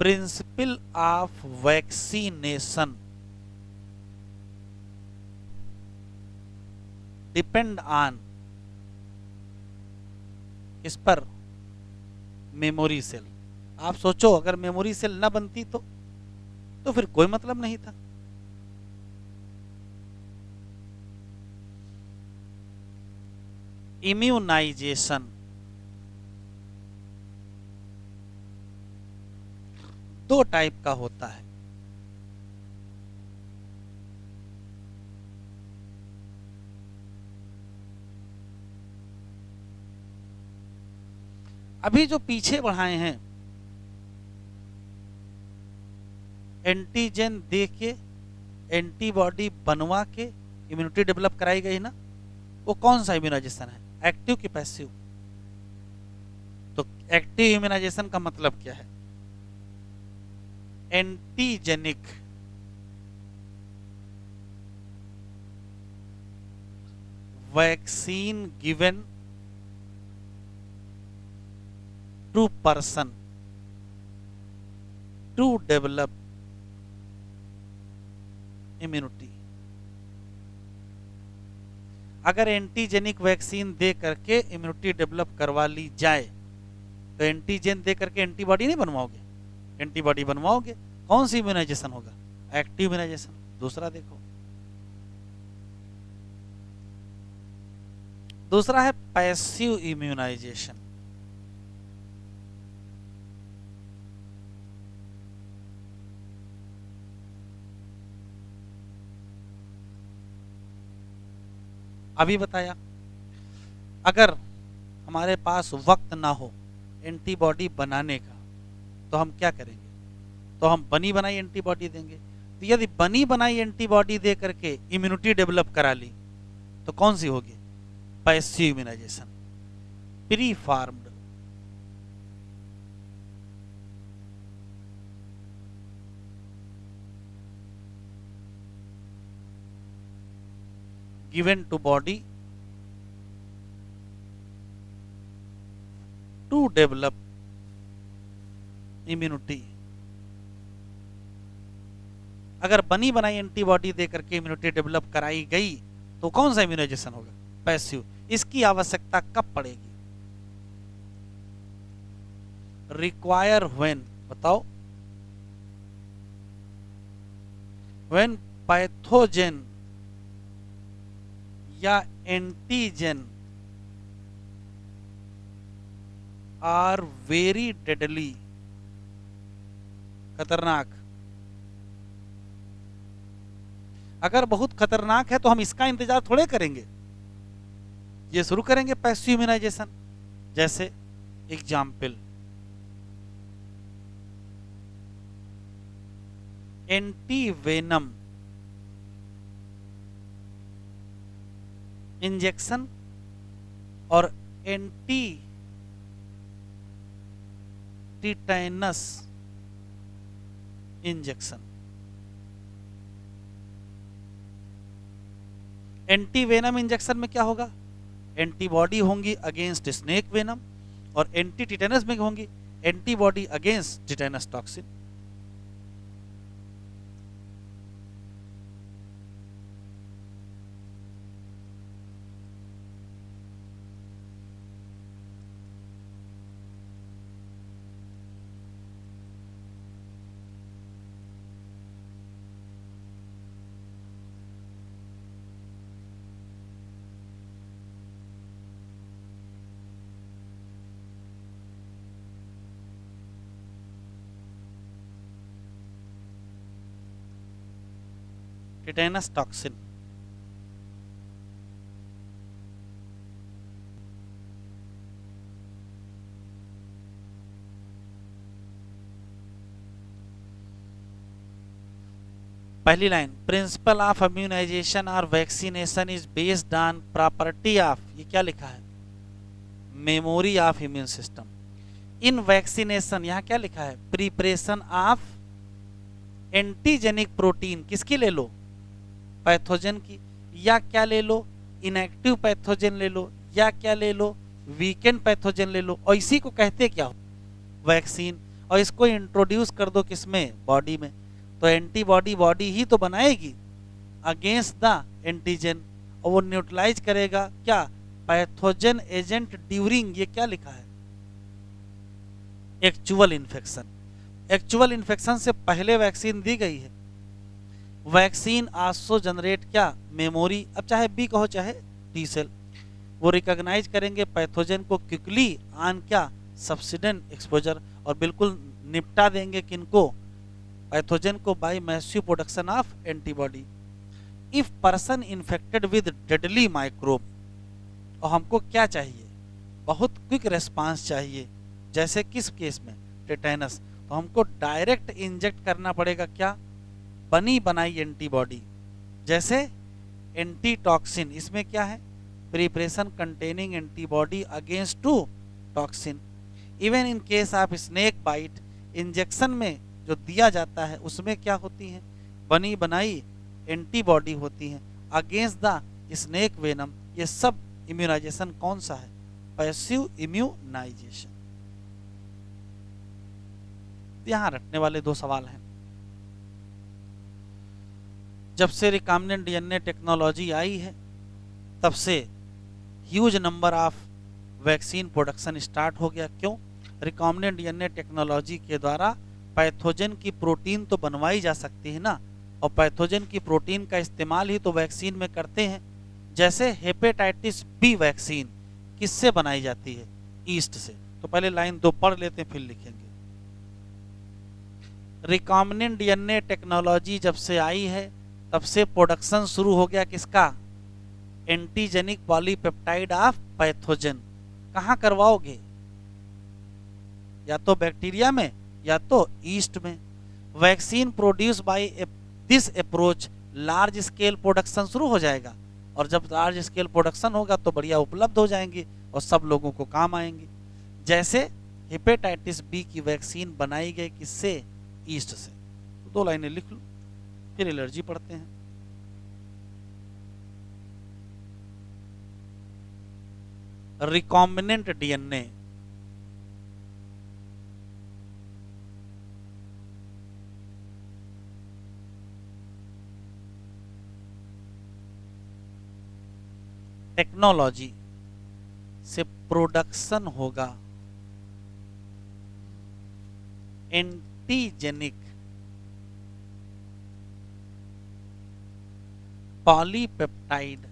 principle of vaccination depend on इस पर मेमोरी सेल। आप सोचो, अगर मेमोरी सेल ना बनती तो फिर कोई मतलब नहीं था। इम्यूनाइजेशन दो टाइप का होता है। अभी जो पीछे बढ़ाए हैं, एंटीजन दे के एंटीबॉडी बनवा के इम्यूनिटी डेवलप कराई गई ना, वो कौन सा इम्यूनाइजेशन है? एक्टिव कि पैसिव? तो एक्टिव इम्यूनाइजेशन का मतलब क्या है? Antigenic vaccine given to person to develop immunity. अगर एंटीजेनिक वैक्सीन दे करके इम्यूनिटी डेवलप करवा ली जाए तो एंटीजन दे करके एंटीबॉडी नहीं बनवाओगे, एंटीबॉडी बनवाओगे। कौन सी इम्यूनाइजेशन होगा? Active immunization. दूसरा देखो, दूसरा है पैसिव इम्यूनाइजेशन। अभी बताया, अगर हमारे पास वक्त ना हो एंटीबॉडी बनाने का तो हम क्या करेंगे? तो हम बनी बनाई एंटीबॉडी देंगे। तो यदि बनी बनाई एंटीबॉडी दे करके इम्यूनिटी डेवलप करा ली तो कौन सी होगी? Passive immunization, preformed. Given to body to develop immunity. अगर बनी बनाई एंटीबॉडी दे करके इम्यूनिटी डेवलप कराई गई तो कौन सा इम्यूनाइजेशन होगा? पैसिव। इसकी आवश्यकता कब पड़ेगी? रिक्वायर व्हेन, बताओ। व्हेन पैथोजेन या एंटीजन आर वेरी डेडली, खतरनाक। अगर बहुत खतरनाक है तो हम इसका इंतजार थोड़े करेंगे, ये शुरू करेंगे पैसिव इम्यूनाइजेशन। जैसे एग्जाम्पल, एंटीवेनम इंजेक्शन और anti tetanus injection. Antivenom injection में क्या होगा, एंटीबॉडी होंगी अगेंस्ट स्नेक वेनम, और एंटी टिटेनस में होंगी antibody against tetanus toxin. Tetanus toxin. पहली लाइन, प्रिंसिपल ऑफ इम्यूनाइजेशन और vaccination is based on property of, ये क्या लिखा है, memory of immune system. In vaccination, यहां क्या लिखा है, प्रिपरेशन ऑफ एंटीजेनिक प्रोटीन, किसकी ले लो, पैथोजन की, या क्या ले लो, इनएक्टिव पैथोजन ले लो, या क्या ले लो, वीकेंड पैथोजन ले लो, और इसी को कहते क्या हो, वैक्सीन। और इसको इंट्रोड्यूस कर दो किसमें, बॉडी में, तो एंटीबॉडी बॉडी ही तो बनाएगी अगेंस्ट द एंटीजन, और वो न्यूट्रलाइज करेगा क्या, पैथोजन एजेंट ड्यूरिंग, ये क्या लिखा है, एक्चुअल इन्फेक्शन। एक्चुअल इन्फेक्शन से पहले वैक्सीन दी गई है। वैक्सीन आल्सो जनरेट क्या, मेमोरी, अब चाहे बी कहो चाहे टी सेल, वो रिकॉग्नाइज करेंगे पैथोजन को क्विकली ऑन क्या, सब्सिडेंट एक्सपोजर, और बिल्कुल निपटा देंगे किनको, पैथोजन को, by massive production of antibody. If person infected with deadly microbe, और हमको क्या चाहिए, बहुत क्विक रेस्पॉन्स चाहिए, जैसे किस केस में, टेटेनस, तो हमको डायरेक्ट इंजेक्ट करना पड़ेगा क्या, बनी बनाई एंटीबॉडी, जैसे एंटीटॉक्सिन, इसमें क्या है, preparation containing antibody against to toxin. Even in case of snake bite, injection में जो दिया जाता है उसमें क्या होती है, बनी बनाई एंटीबॉडी होती हैं अगेंस्ट द स्नेक वेनम। ये सब इम्यूनाइजेशन कौन सा है, पैसिव इम्यूनाइजेशन। यहां रटने वाले दो सवाल हैं। जब से रिकॉम्बिनेंट डीएनए टेक्नोलॉजी आई है तब से huge number of vaccine production start हो गया। क्यों, रिकॉम्बिनेंट डीएनए टेक्नोलॉजी के द्वारा पैथोजन की प्रोटीन तो बनवाई जा सकती है ना, और पैथोजन की प्रोटीन का इस्तेमाल ही तो वैक्सीन में करते हैं। जैसे हेपेटाइटिस बी वैक्सीन किससे बनाई जाती है, ईस्ट से। तो पहले लाइन 2 पढ़ लेते हैं फिर लिखेंगे। रिकॉम्बिनेंट डीएनए टेक्नोलॉजी जब से आई है तब से प्रोडक्शन शुरू हो गया किसका, एंटीजेनिक पॉलीपेप्टाइड ऑफ पैथोजन। कहां करवाओगे, या तो बैक्टीरिया में या तो ईस्ट में। Vaccine produce by this approach large scale production शुरू हो जाएगा, और जब लार्ज स्केल प्रोडक्शन होगा तो बढ़िया उपलब्ध हो जाएंगी और सब लोगों को काम आएंगे। जैसे हेपेटाइटिस बी की वैक्सीन बनाई गई किससे, ईस्ट से। तो 2 लाइनें लिख लो फिर एलर्जी पढ़ते हैं। रिकॉम्बिनेंट डीएनए टेक्नोलॉजी से प्रोडक्शन होगा एंटीजेनिक पॉलीपेप्टाइड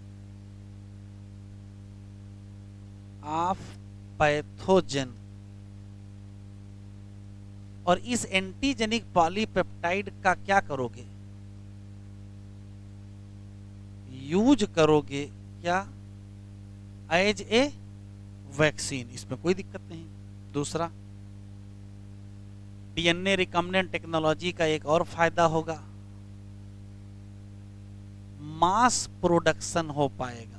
ऑफ पैथोजन, और इस एंटीजेनिक पॉलीपेप्टाइड का क्या करोगे, यूज करोगे क्या, एज ए वैक्सीन। इसमें कोई दिक्कत नहीं। दूसरा, डीएनए रिकॉम्बिनेंट टेक्नोलॉजी का एक और फायदा होगा, मास प्रोडक्शन हो पाएगा।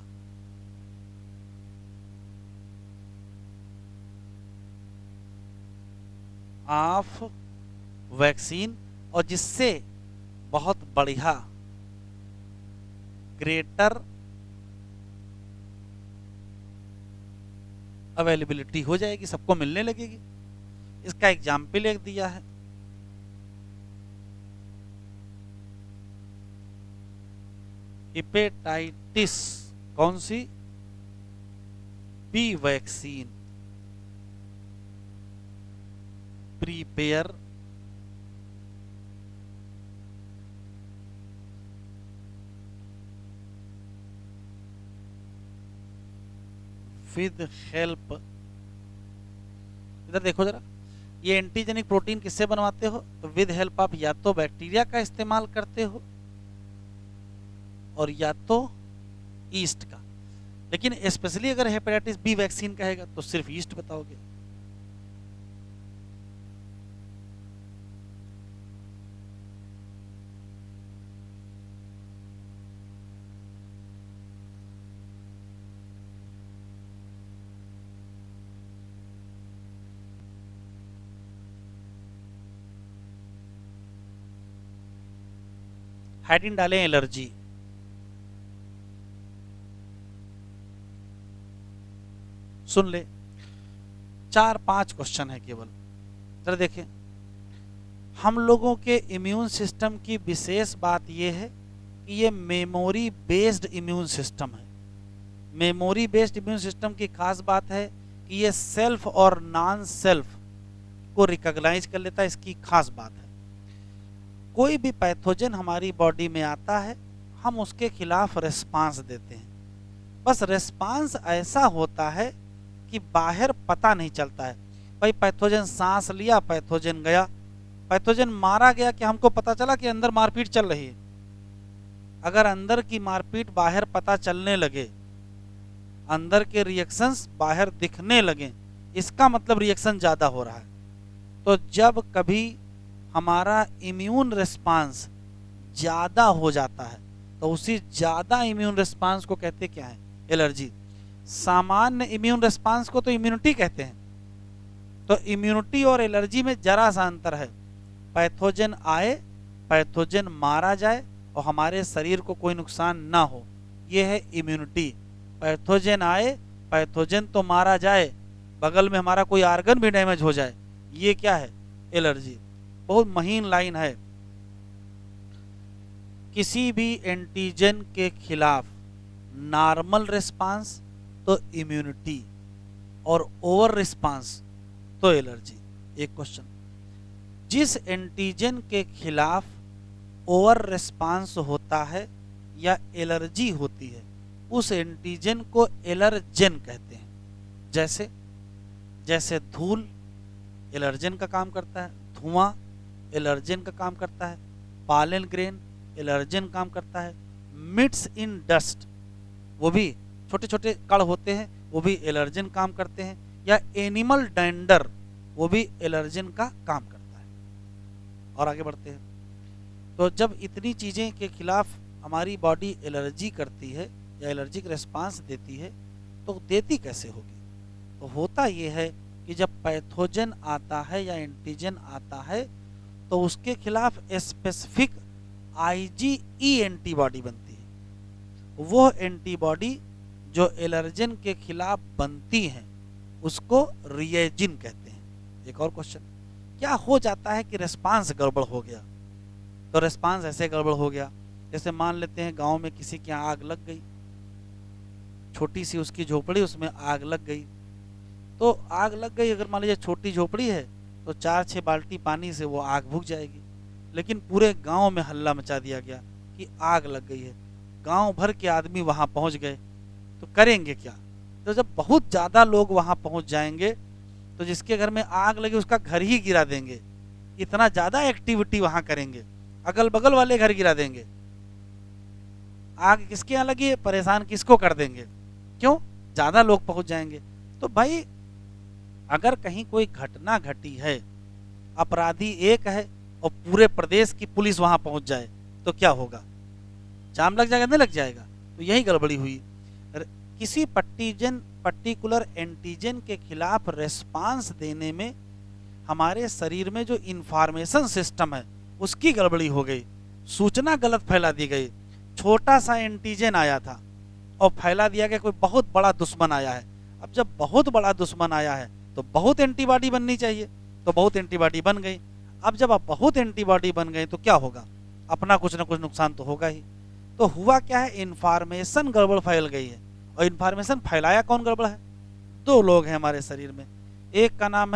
ऑफ वैक्सीन और जिससे बहुत बढ़िया ग्रेटर अवेलेबिलिटी हो जाएगी, सबको मिलने लगेगी। इसका एग्जाम्पल एक दिया है, हेपेटाइटिस कौन सी, B vaccine, prepare with help, इधर देखो जरा, ये एंटीजेनिक प्रोटीन किससे बनवाते हो, तो विद हेल्प आप या तो बैक्टीरिया का इस्तेमाल करते हो और या तो ईस्ट का, लेकिन स्पेशली अगर हेपेटाइटिस बी वैक्सीन कहेगा तो सिर्फ ईस्ट बताओगे। हेडिंग डालें एलर्जी, सुन ले, 4-5 क्वेश्चन है केवल। जरा देखें, हम लोगों के इम्यून सिस्टम की विशेष बात यह है कि ये मेमोरी बेस्ड इम्यून सिस्टम है। मेमोरी बेस्ड इम्यून सिस्टम की खास बात है कि ये सेल्फ और नॉन सेल्फ को रिकॉग्नाइज कर लेता है, इसकी खास बात है। कोई भी पैथोजन हमारी बॉडी में आता है, हम उसके खिलाफ रिस्पांस देते हैं। बस रिस्पांस ऐसा होता है कि बाहर पता नहीं चलता है। भाई पैथोजन सांस लिया, पैथोजन गया, पैथोजन मारा गया कि हमको पता चला कि अंदर मारपीट चल रही है। अगर अंदर की मारपीट बाहर पता चलने लगे, अंदर के रिएक्शंस बाहर दिखने लगे, इसका मतलब रिएक्शन ज़्यादा हो रहा है। तो जब कभी हमारा इम्यून रिस्पांस ज़्यादा हो जाता है तो उसी ज़्यादा इम्यून रिस्पांस को कहते क्या है, एलर्जी। सामान्य इम्यून रिस्पांस को तो इम्यूनिटी कहते हैं। तो इम्यूनिटी और एलर्जी में जरा सा अंतर है। पैथोजन आए, पैथोजन मारा जाए और हमारे शरीर को कोई नुकसान ना हो, ये है इम्यूनिटी। पैथोजन आए, पैथोजन तो मारा जाए, बगल में हमारा कोई आर्गन भी डैमेज हो जाए, ये क्या है, एलर्जी। बहुत महीन लाइन है। किसी भी एंटीजन के खिलाफ नॉर्मल रिस्पांस तो इम्यूनिटी और ओवर रिस्पांस तो एलर्जी। एक क्वेश्चन, जिस एंटीजन के खिलाफ ओवर रिस्पांस होता है या एलर्जी होती है, उस एंटीजन को एलर्जन कहते हैं। जैसे जैसे धूल एलर्जन का काम करता है, धुआं एलर्जन का काम करता है, पालन ग्रेन एलर्जन काम करता है, मिट्स इन डस्ट, वो भी छोटे छोटे कण होते हैं, वो भी एलर्जन काम करते हैं, या एनिमल डेंडर, वो भी एलर्जन का काम करता है। और आगे बढ़ते हैं, तो जब इतनी चीज़ें के खिलाफ हमारी बॉडी एलर्जी करती है या एलर्जिक रिस्पांस देती है, तो देती कैसे होगी? तो होता ये है कि जब पैथोजन आता है या एंटीजन आता है तो उसके खिलाफ स्पेसिफिक आईजीई एंटीबॉडी बनती है। वो एंटीबॉडी जो एलर्जन के खिलाफ बनती हैं उसको रिएजिन कहते हैं। एक और क्वेश्चन, क्या हो जाता है कि रिस्पांस गड़बड़ हो गया? तो रिस्पांस ऐसे गड़बड़ हो गया, जैसे मान लेते हैं गांव में किसी के यहाँ आग लग गई, छोटी सी उसकी झोपड़ी, उसमें आग लग गई। तो आग लग गई, अगर मान लीजिए छोटी झोपड़ी है तो 4-6 बाल्टी पानी से वो आग बुझ जाएगी। लेकिन पूरे गांव में हल्ला मचा दिया गया कि आग लग गई है, गांव भर के आदमी वहां पहुंच गए, तो करेंगे क्या? तो जब बहुत ज़्यादा लोग वहां पहुंच जाएंगे तो जिसके घर में आग लगी उसका घर ही गिरा देंगे, इतना ज़्यादा एक्टिविटी वहां करेंगे, अगल बगल वाले घर गिरा देंगे। आग किसके यहाँ लगी है, परेशान किसको कर देंगे? क्यों? ज़्यादा लोग पहुंच जाएंगे। तो भाई अगर कहीं कोई घटना घटी है, अपराधी एक है और पूरे प्रदेश की पुलिस वहां पहुंच जाए तो क्या होगा? जाम लग जाएगा, नहीं लग जाएगा? तो यही गड़बड़ी हुई। किसी पर्टिकुलर एंटीजन के खिलाफ रेस्पॉन्स देने में हमारे शरीर में जो इंफॉर्मेशन सिस्टम है उसकी गड़बड़ी हो गई, सूचना गलत फैला दी गई, छोटा सा एंटीजन आया था और फैला दिया गया कोई बहुत बड़ा दुश्मन आया है। अब जब बहुत बड़ा दुश्मन आया है तो बहुत एंटीबॉडी बननी चाहिए, तो बहुत एंटीबॉडी बन गई। अब जब आप बहुत एंटीबॉडी बन गए तो क्या होगा, अपना कुछ ना कुछ नुकसान तो होगा ही। तो हुआ क्या है, इन्फॉर्मेशन गड़बड़ फैल गई है। और इन्फॉर्मेशन फैलाया कौन गड़बड़ है, दो लोग हैं हमारे शरीर में, एक का नाम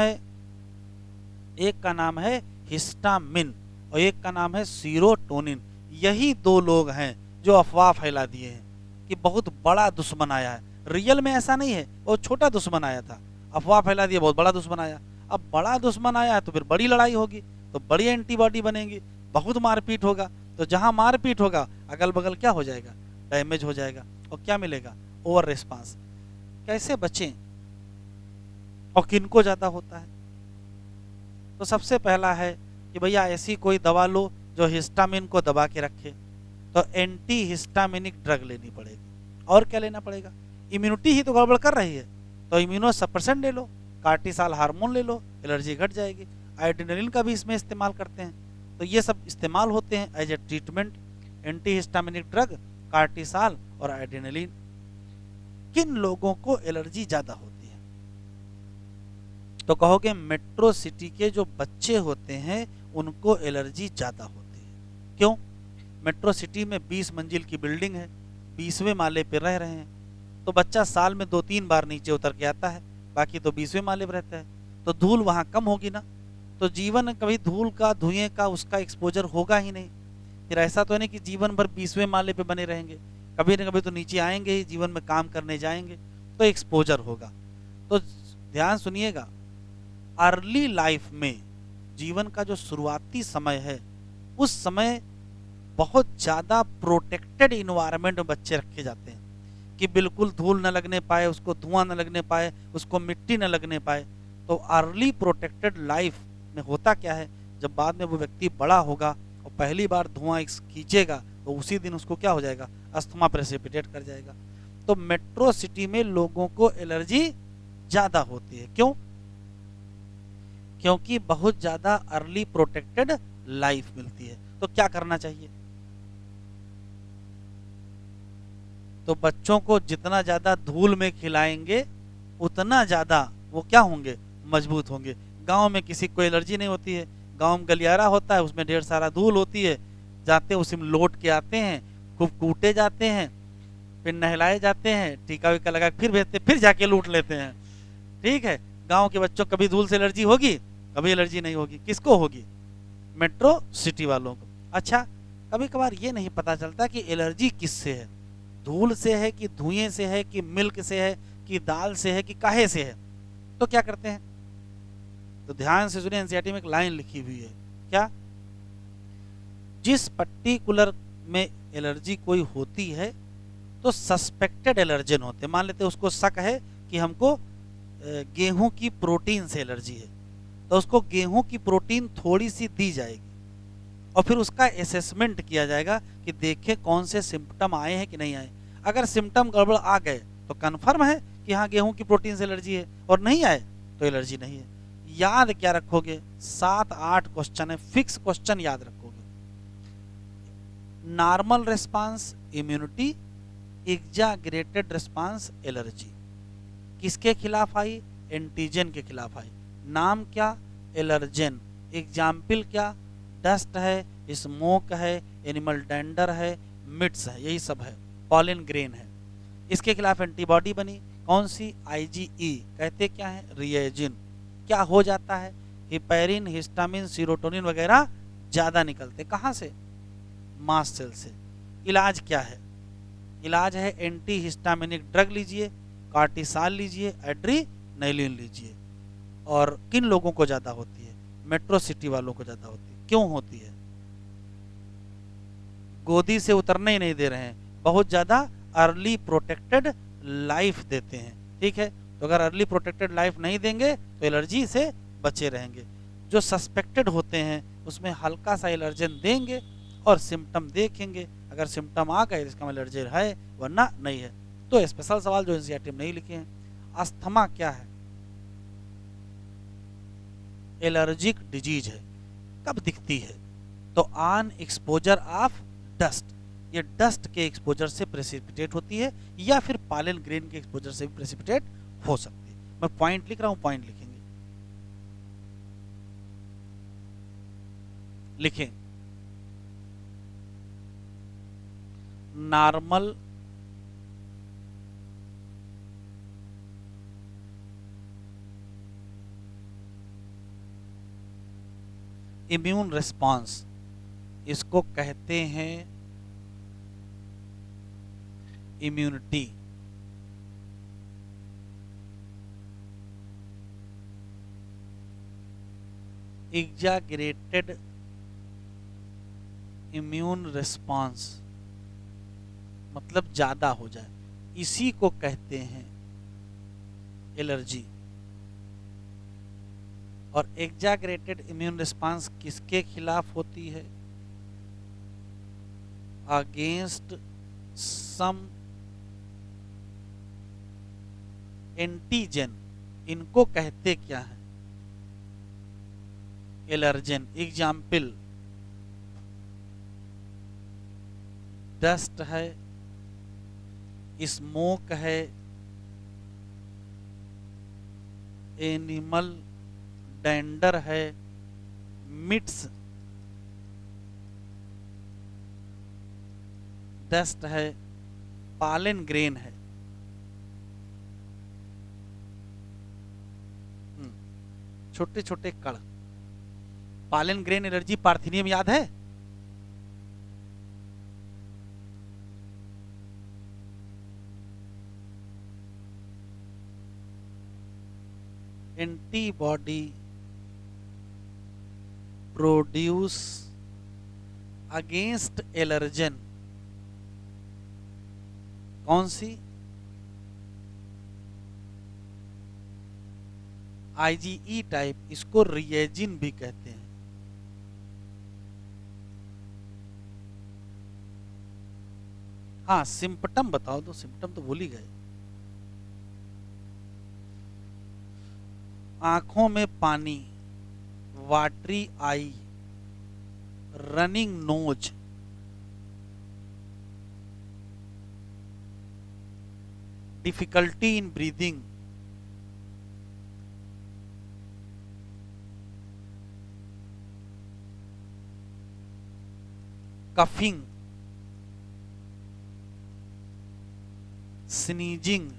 है हिस्टामिन और एक का नाम है सीरोटोनिन। यही दो लोग हैं जो अफवाह फैला दिए हैं कि बहुत बड़ा दुश्मन आया है। रियल में ऐसा नहीं है, वो छोटा दुश्मन आया था, अफवाह फैला दिया बहुत बड़ा दुश्मन आया। अब बड़ा दुश्मन आया है तो फिर बड़ी लड़ाई होगी, तो बड़ी एंटीबॉडी बनेगी, बहुत मारपीट होगा। तो जहां मारपीट होगा अगल बगल क्या हो जाएगा, डैमेज हो जाएगा, और क्या मिलेगा, ओवर रिस्पांस। कैसे बचें और किनको ज्यादा होता है? तो सबसे पहला है कि भैया ऐसी कोई दवा लो जो हिस्टामिन को दबा के रखे, तो एंटी हिस्टामिनिक ड्रग लेनी पड़ेगी। और क्या लेना पड़ेगा, इम्यूनिटी ही तो गड़बड़ कर रही है, तो इम्यूनो सप्रेसेंट ले लो, कार्टिसाल हार्मोन ले लो, एलर्जी घट जाएगी। आयोडिनलिन का भी इसमें इस्तेमाल करते हैं, तो ये सब इस्तेमाल होते हैं as a treatment, anti histaminic drug, cortisol और आयोडिनलिन। किन लोगों को एलर्जी ज्यादा होती है, तो कहोगे मेट्रो सिटी के जो बच्चे होते हैं उनको एलर्जी ज्यादा होती है। क्यों, मेट्रो सिटी में 20 मंजिल की बिल्डिंग है, 20वें माले पे रह रहे हैं, तो बच्चा साल में 2-3 बार नीचे उतर के आता है, बाकी तो 20वें माले पे रहता है, तो धूल वहां कम होगी ना, तो जीवन कभी धूल का धुएं का उसका एक्सपोजर होगा ही नहीं। फिर ऐसा तो नहीं कि जीवन भर 20वें माले पे बने रहेंगे, कभी न कभी तो नीचे आएंगे ही, जीवन में काम करने जाएंगे, तो एक्सपोजर होगा। तो ध्यान सुनिएगा, अर्ली लाइफ में जीवन का जो शुरुआती समय है उस समय बहुत ज़्यादा प्रोटेक्टेड इन्वायरमेंट में बच्चे रखे जाते हैं कि बिल्कुल धूल न लगने पाए, उसको धुआं न लगने पाए, उसको मिट्टी न लगने पाए। तो अर्ली प्रोटेक्टेड लाइफ में होता क्या है, जब बाद में वो व्यक्ति बड़ा होगा और पहली बार धुआं खींचेगा तो उसी दिन उसको क्या हो जाएगा, अस्थमा प्रेसिपिटेट कर जाएगा। तो मेट्रो सिटी में लोगों को एलर्जी ज़्यादा होती है। क्यों, क्योंकि बहुत ज़्यादा अर्ली प्रोटेक्टेड लाइफ मिलती है। तो क्या करना चाहिए, तो बच्चों को जितना ज़्यादा धूल में खिलाएंगे उतना ज़्यादा वो क्या होंगे, मजबूत होंगे। गांव में किसी को एलर्जी नहीं होती है, गांव में गलियारा होता है, उसमें ढेर सारा धूल होती है, जाते हैं उसी में लौट के आते हैं, खूब कूटे जाते हैं, फिर नहलाए जाते हैं, टीका वीका लगा फिर भेजते, फिर जाके लूट लेते हैं। ठीक है, गांव के बच्चों कभी धूल से एलर्जी होगी, कभी एलर्जी नहीं होगी। किसको होगी, मेट्रो सिटी वालों को। अच्छा, कभी कभार ये नहीं पता चलता कि एलर्जी किससे है, धूल से है कि धुएं से है कि मिल्क से है कि दाल से है कि काहे से है। तो क्या करते हैं, तो ध्यान से सुनिए, एनसीईआरटी में एक लाइन लिखी हुई है, क्या, जिस पर्टिकुलर में एलर्जी कोई होती है तो सस्पेक्टेड एलर्जन होते हैं। मान लेते हैं उसको शक है कि हमको गेहूं की प्रोटीन से एलर्जी है, तो उसको गेहूं की प्रोटीन थोड़ी सी दी जाएगी और फिर उसका असेसमेंट किया जाएगा कि देखें कौन से सिम्टम आए हैं कि नहीं आए। अगर सिम्टम गड़बड़ आ गए तो कंफर्म है कि हाँ गेहूं की प्रोटीन से एलर्जी है, और नहीं आए तो एलर्जी नहीं है। याद क्या रखोगे, 7-8 क्वेश्चन है, फिक्स क्वेश्चन याद रखोगे। Normal response immunity, exaggerated response allergy. किसके खिलाफ आई, एंटीजन के खिलाफ आई। नाम क्या, एलर्जेन। एग्जाम्पल क्या, डस्ट है, स्मोक है, एनिमल डेंडर है, मिट्स है, यही सब है, पॉलन ग्रेन है। इसके खिलाफ एंटीबॉडी बनी, कौन सी, IgE। कहते क्या है, रिएजिन। क्या हो जाता है, हिपैरिन, हिस्टामिन, सीरोटोनिन वगैरह ज्यादा निकलते, कहाँ से, मास्ट सेल से। इलाज क्या है, इलाज है एंटी हिस्टामिनिक ड्रग लीजिए, कार्टिसाल लीजिए, एड्रीनलिन लीजिए। और किन लोगों को ज्यादा होती है, मेट्रो सिटी वालों को ज्यादा होती है। क्यों होती है, गोदी से उतरने ही नहीं दे रहे हैं, बहुत ज्यादा अर्ली प्रोटेक्टेड लाइफ देते हैं। ठीक है, तो अगर अर्ली प्रोटेक्टेड लाइफ नहीं देंगे तो एलर्जी से बचे रहेंगे। जो सस्पेक्टेड होते हैं उसमें हल्का सा एलर्जन देंगे और सिम्टम देखेंगे, अगर सिम्टम आ गए इसका एलर्जी है, वरना नहीं है। तो स्पेशल सवाल जो एनसीईआरटी में नहीं लिखे हैं, अस्थमा क्या है, एलर्जिक डिजीज है, कब दिखती है, तो ऑन एक्सपोजर ऑफ डस्ट, ये डस्ट के एक्सपोजर से प्रेसिपिटेट होती है या फिर पॉलन ग्रेन के एक्सपोजर से भी प्रेसिपिटेट हो सकती है। मैं पॉइंट लिख रहा हूं, पॉइंट लिखेंगे, लिखें नॉर्मल इम्यून रिस्पांस, इसको कहते हैं इम्यूनिटी। एग्जागरेटेड इम्यून रिस्पांस मतलब ज्यादा हो जाए, इसी को कहते हैं एलर्जी। और एग्जागरेटेड इम्यून रिस्पांस किसके खिलाफ होती है? अगेंस्ट सम एंटीजन, इनको कहते क्या है? एलर्जन। एग्जाम्पल डस्ट है, स्मोक है, एनिमल डेंडर है, मिट्स डस्ट है, पॉलन ग्रेन है। छोटे छोटे कण, पॉलन ग्रेन एलर्जी पार्थिनियम याद है? एंटीबॉडी प्रोड्यूस अगेंस्ट एलर्जन, कौन सी? आईजीई टाइप, इसको रिएजिन भी कहते हैं। हाँ, सिम्पटम बताओ तो, सिम्पटम तो भूल ही गए। आंखों में पानी, watery I, running nose, difficulty in breathing, coughing, sneezing,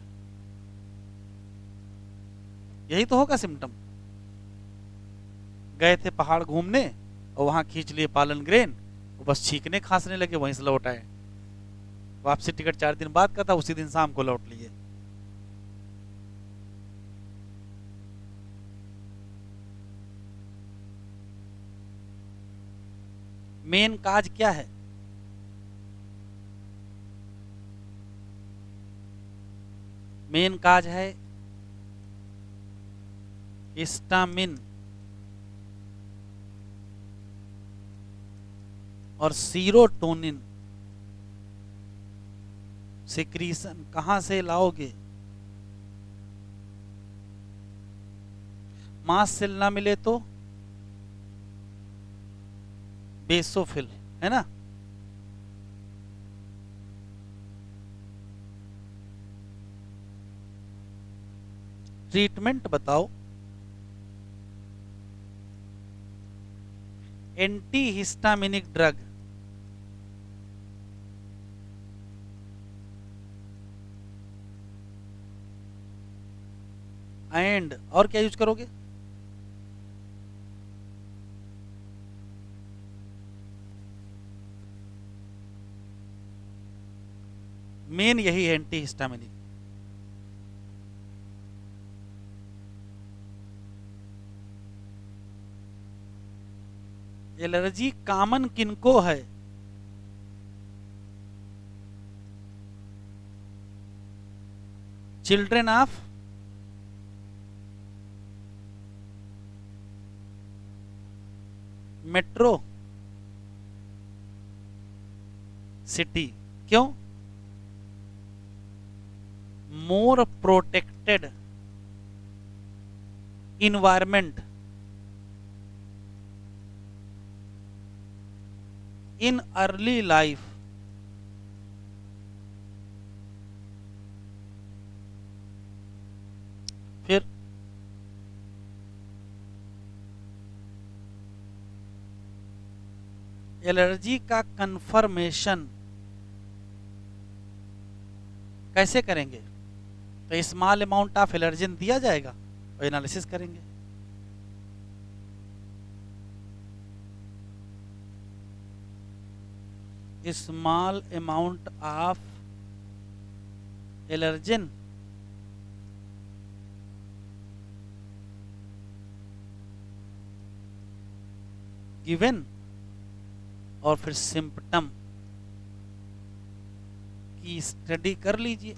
यही तो होगा सिम्टम। गए थे पहाड़ घूमने और वहां खींच लिए पॉलन ग्रेन, वो बस छींकने खांसने लगे, वहीं से लौट आए। वापसी टिकट 4 दिन बाद का था, उसी दिन शाम को लौट लिए। मेन काज क्या है? मेन काज है हिस्टामिन और सीरोटोनिन सिक्रीशन। कहां से लाओगे? मास्ट सेल ना मिले तो बेसोफिल, है ना? ट्रीटमेंट बताओ। एंटी हिस्टामिनिक ड्रग, एंड और क्या यूज करोगे? मेन यही है एंटी हिस्टामिनिक। एलर्जी कॉमन किनको है? Children of metro city. क्यों? More protected environment, in early life फिर एलर्जी का कंफर्मेशन कैसे करेंगे? तो स्मॉल अमाउंट ऑफ एलर्जिन दिया जाएगा और एनालिसिस करेंगे। Small amount of allergen given और फिर सिम्पटम की स्टडी कर लीजिए।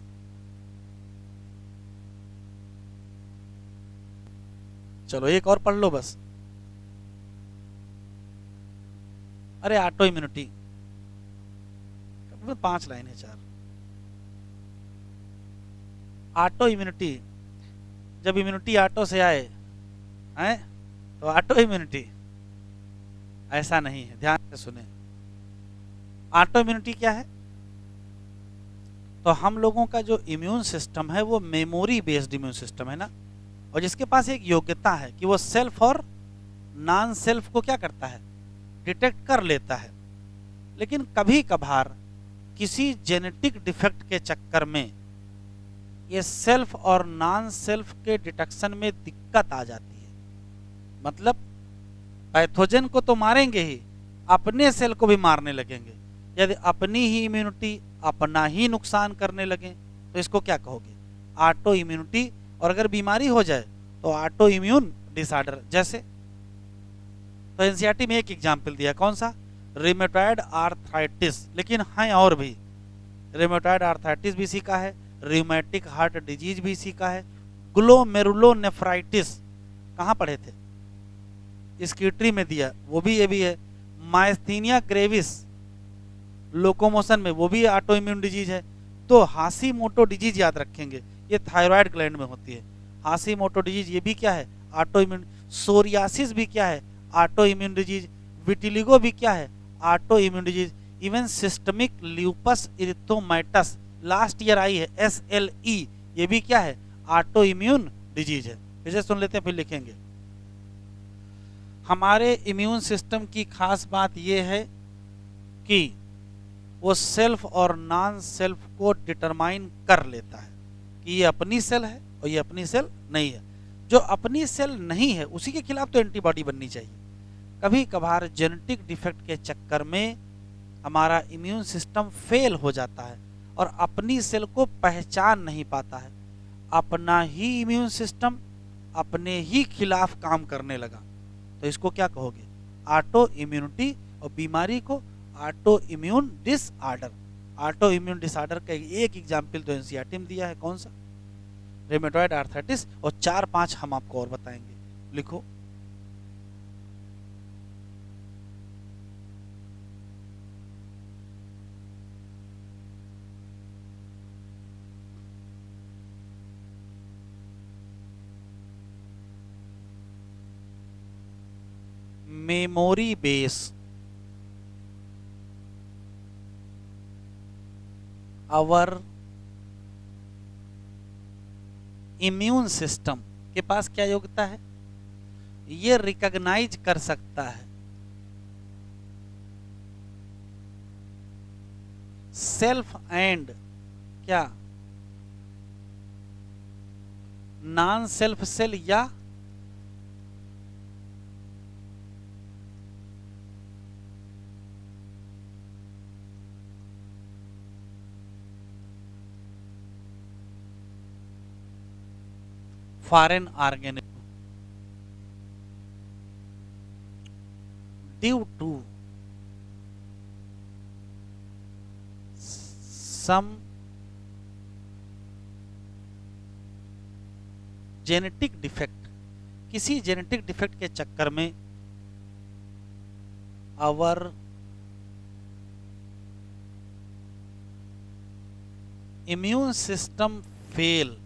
चलो एक और पढ़ लो बस। अरे ऑटो इम्यूनिटी 5 लाइन है 4। ऑटो इम्यूनिटी, जब इम्यूनिटी ऑटो से आए हैं तो ऑटो इम्यूनिटी ऐसा नहीं है, ध्यान से सुने। ऑटो इम्यूनिटी क्या है? तो हम लोगों का जो इम्यून सिस्टम है वो मेमोरी बेस्ड इम्यून सिस्टम है ना, और जिसके पास एक योग्यता है कि वो सेल्फ और नॉन सेल्फ को क्या करता है, डिटेक्ट कर लेता है। लेकिन कभी कभार किसी जेनेटिक डिफेक्ट के चक्कर में ये सेल्फ और नॉन सेल्फ के डिटेक्शन में दिक्कत आ जाती है। मतलब पैथोजन को तो मारेंगे ही, अपने सेल को भी मारने लगेंगे। यदि अपनी ही इम्यूनिटी अपना ही नुकसान करने लगे तो इसको क्या कहोगे? Auto immunity. और अगर बीमारी हो जाए तो ऑटो इम्यून डिसऑर्डर। जैसे तो एनसीईआरटी में एक एग्जाम्पल दिया, कौन सा? Rheumatoid arthritis. लेकिन हैं और भी, रिमेटॉइड आर्थराइटिस भी सीखा है, रिमेटिक हार्ट डिजीज भी सीखा है, ग्लोमेरुलोनेफ्राइटिस कहाँ पढ़े थे? स्कीट्री में दिया, वो भी ये भी है। माइस्थीनिया ग्रेविस लोकोमोशन में, वो भी ऑटो इम्यून डिजीज है। तो हाशीमोटो डिजीज याद रखेंगे, ये थायराइड ग्लैंड में होती है। हाशीमोटो डिजीज ये भी क्या है? Auto immune. सोरियासिस भी क्या है? Autoimmune disease. विटिलिगो भी क्या है? Autoimmune disease. Even systemic lupus erythematosus last year आई है, SLE, ये भी क्या है? ऑटो इम्यून डिजीज है। फिर से सुन लेते हैं फिर लिखेंगे। हमारे इम्यून सिस्टम की खास बात यह है कि वो सेल्फ और नॉन सेल्फ को डिटरमाइन कर लेता है कि ये अपनी सेल है और ये अपनी सेल नहीं है। जो अपनी सेल नहीं है उसी के खिलाफ तो एंटीबॉडी बननी चाहिए। कभी कभार जेनेटिक डिफेक्ट के चक्कर में हमारा इम्यून सिस्टम फेल हो जाता है और अपनी सेल को पहचान नहीं पाता है। अपना ही इम्यून सिस्टम अपने ही खिलाफ काम करने लगा तो इसको क्या कहोगे? Auto immunity. और बीमारी को auto immune disorder. Auto immune disorder का एक एग्जाम्पल तो एनसीईआरटी में दिया है, कौन सा? Rheumatoid arthritis. और 4-5 हम आपको और बताएंगे, लिखो। Memory base, our immune system के पास क्या योग्यता है? ये रिकॉग्नाइज कर सकता है सेल्फ एंड क्या नॉन सेल्फ सेल या foreign organism due to some genetic defect. किसी जेनेटिक डिफेक्ट के चक्कर में our immune system fail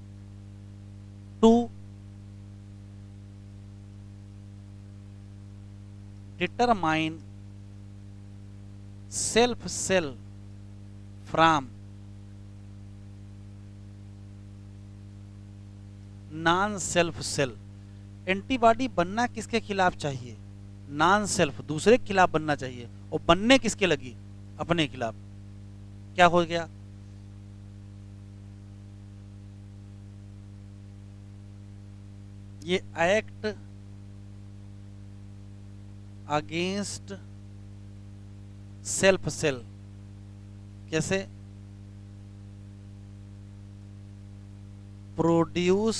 to determine self cell from non self cell. Antibody बनना किसके खिलाफ चाहिए? नॉन सेल्फ, दूसरे के खिलाफ बनना चाहिए, और बनने किसके लगी? अपने खिलाफ। क्या हो गया? ये एक्ट अगेंस्ट सेल्फ सेल। कैसे? Produce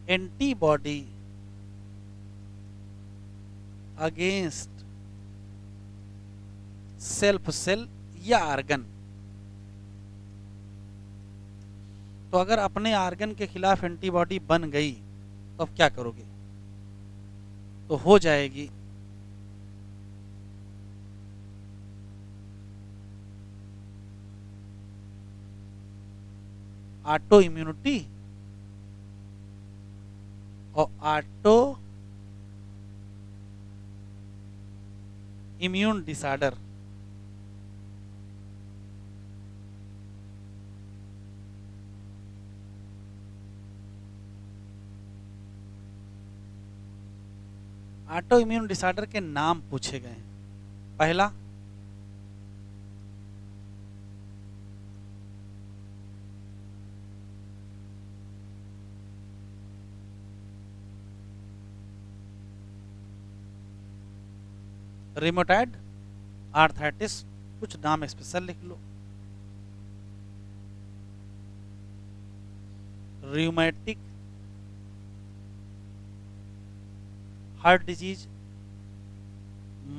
antibody against self cell या आर्गन। तो अगर अपने आर्गन के खिलाफ एंटीबॉडी बन गई तो अब क्या करोगे? तो हो जाएगी ऑटो इम्यूनिटी और auto immune disorder. Auto immune disorder के नाम पूछे गए हैं। पहला रिमोटाइड आर्थराइटिस, कुछ नाम स्पेशल लिख लो। Rheumatic heart disease,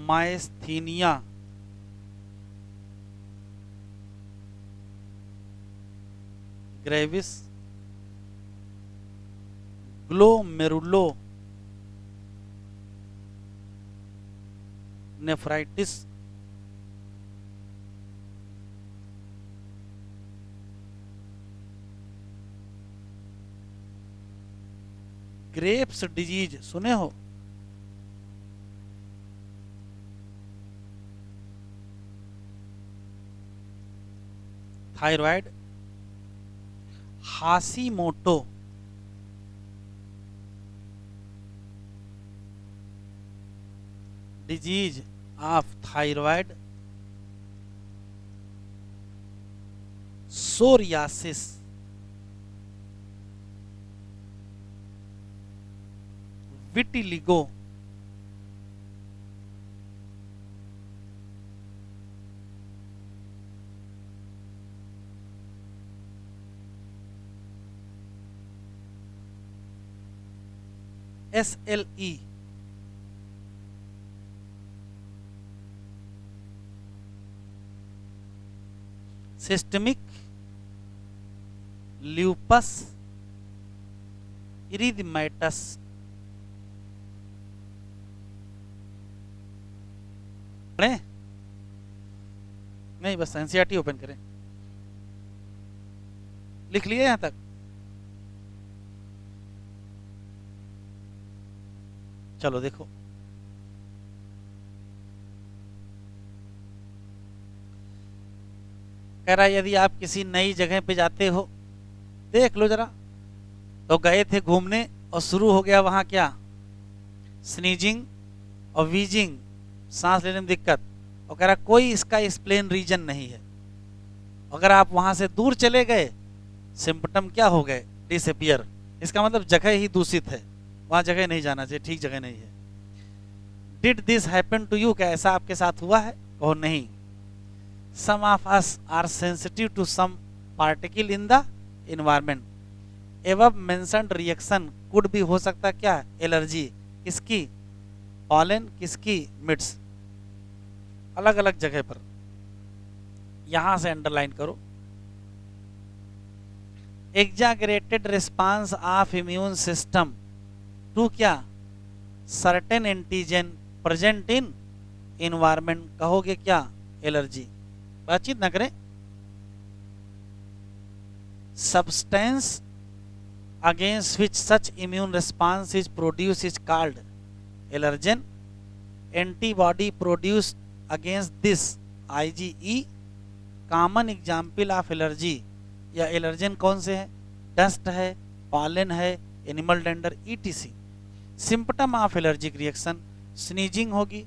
myasthenia, gravis, glomerulonephritis, Graves disease सुने हो? Thyroid, Hashimoto, disease of thyroid, psoriasis, vitiligo, SLE, systemic lupus erythematosus. पढ़ें? नहीं, बस एनसीईआरटी ओपन करें। लिख लिए यहां तक? चलो देखो, कह रहा यदि आप किसी नई जगह पे जाते हो, देख लो जरा, तो गए थे घूमने और शुरू हो गया वहां क्या? स्नीजिंग और वीजिंग, सांस लेने में दिक्कत, और कह रहा कोई इसका एक्सप्लेन रीजन नहीं है। अगर आप वहां से दूर चले गए, सिम्पटम क्या हो गए? डिसअपियर। इसका मतलब जगह ही दूषित है, वहां जगह नहीं जाना चाहिए, ठीक जगह नहीं है। Did this happen to you? क्या ऐसा आपके साथ हुआ है? और नहीं। Some of us are sensitive to some particle in the environment. Above mentioned reaction could भी हो सकता क्या? एलर्जी। किसकी? पॉलन। किसकी? मिट्स। अलग अलग जगह पर। यहां से अंडरलाइन करो। Exaggerated response of immune system to क्या? Certain antigen present in environment. कहोगे क्या? एलर्जी। बातचीत ना करें। Substance against which such immune response is produced is called allergen, antibody produced against this IgE। Common example of allergy या allergen कौन से हैं? डस्ट है, पॉलन है, animal dander ETC। Symptom of allergic reaction, sneezing होगी,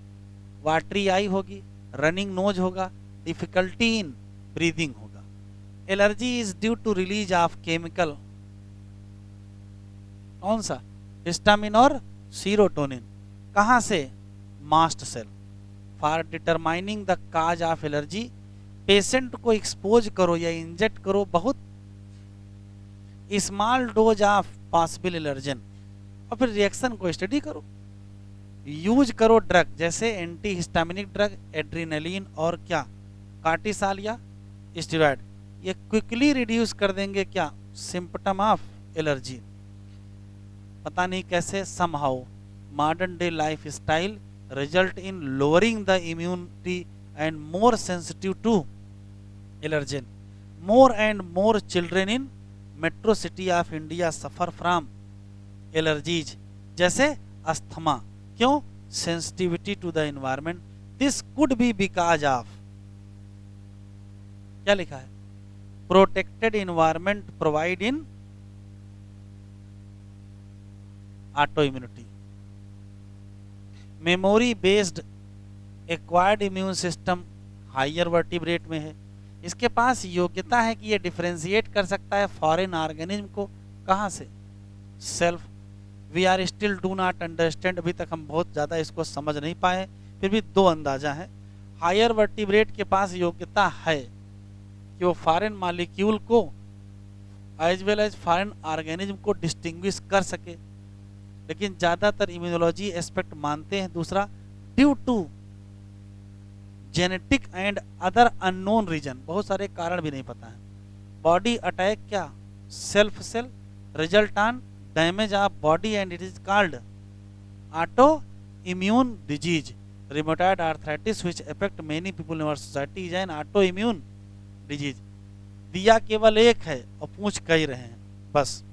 watery eye होगी, running nose होगा, difficulty in breathing होगा। Allergy is due to release of chemical, कौन सा? हिस्टामिन और सीरोटोनिन। कहाँ से? Mast cell. For determining the cause of allergy, patient को एक्सपोज करो या इंजेक्ट करो बहुत small dose of possible allergen और फिर रिएक्शन को स्टडी करो। यूज करो ड्रग जैसे एंटी हिस्टामिनिक ड्रग, एड्रीनलिन और क्या, कार्टिसाल या स्टेरॉइड। ये क्विकली रिड्यूस कर देंगे क्या? Symptom of allergy. पता नहीं कैसे, somehow modern day life style result in lowering the immunity and more sensitive to allergen. More and more children in metro city of India suffer from allergies जैसे asthma. क्यों? sensitivity to the environment. This could be because of, क्या लिखा है? protected environment provide in autoimmunity. memory based acquired immune system higher vertebrate में है। इसके पास योग्यता है कि ये डिफरेंशिएट कर सकता है फॉरेन ऑर्गेनिज्म को। कहाँ से? Self. We are still do not understand, अभी तक हम बहुत ज़्यादा इसको समझ नहीं पाए, फिर भी दो अंदाजा है। हायर वर्टिब्रेट के पास योग्यता है कि वो फॉरेन मॉलिक्यूल को as well as foreign organism को डिस्टिंग्विश कर सके, लेकिन ज़्यादातर इम्यूनोलॉजी एस्पेक्ट मानते हैं। दूसरा, due to genetic and other unknown reason, बहुत सारे कारण भी नहीं पता है। बॉडी अटैक क्या? Self cell result on damage of body and it is called autoimmune disease. Rheumatoid arthritis which affect many people in our society is an autoimmune disease. दिया केवल एक है और पूछ कई रहे हैं बस।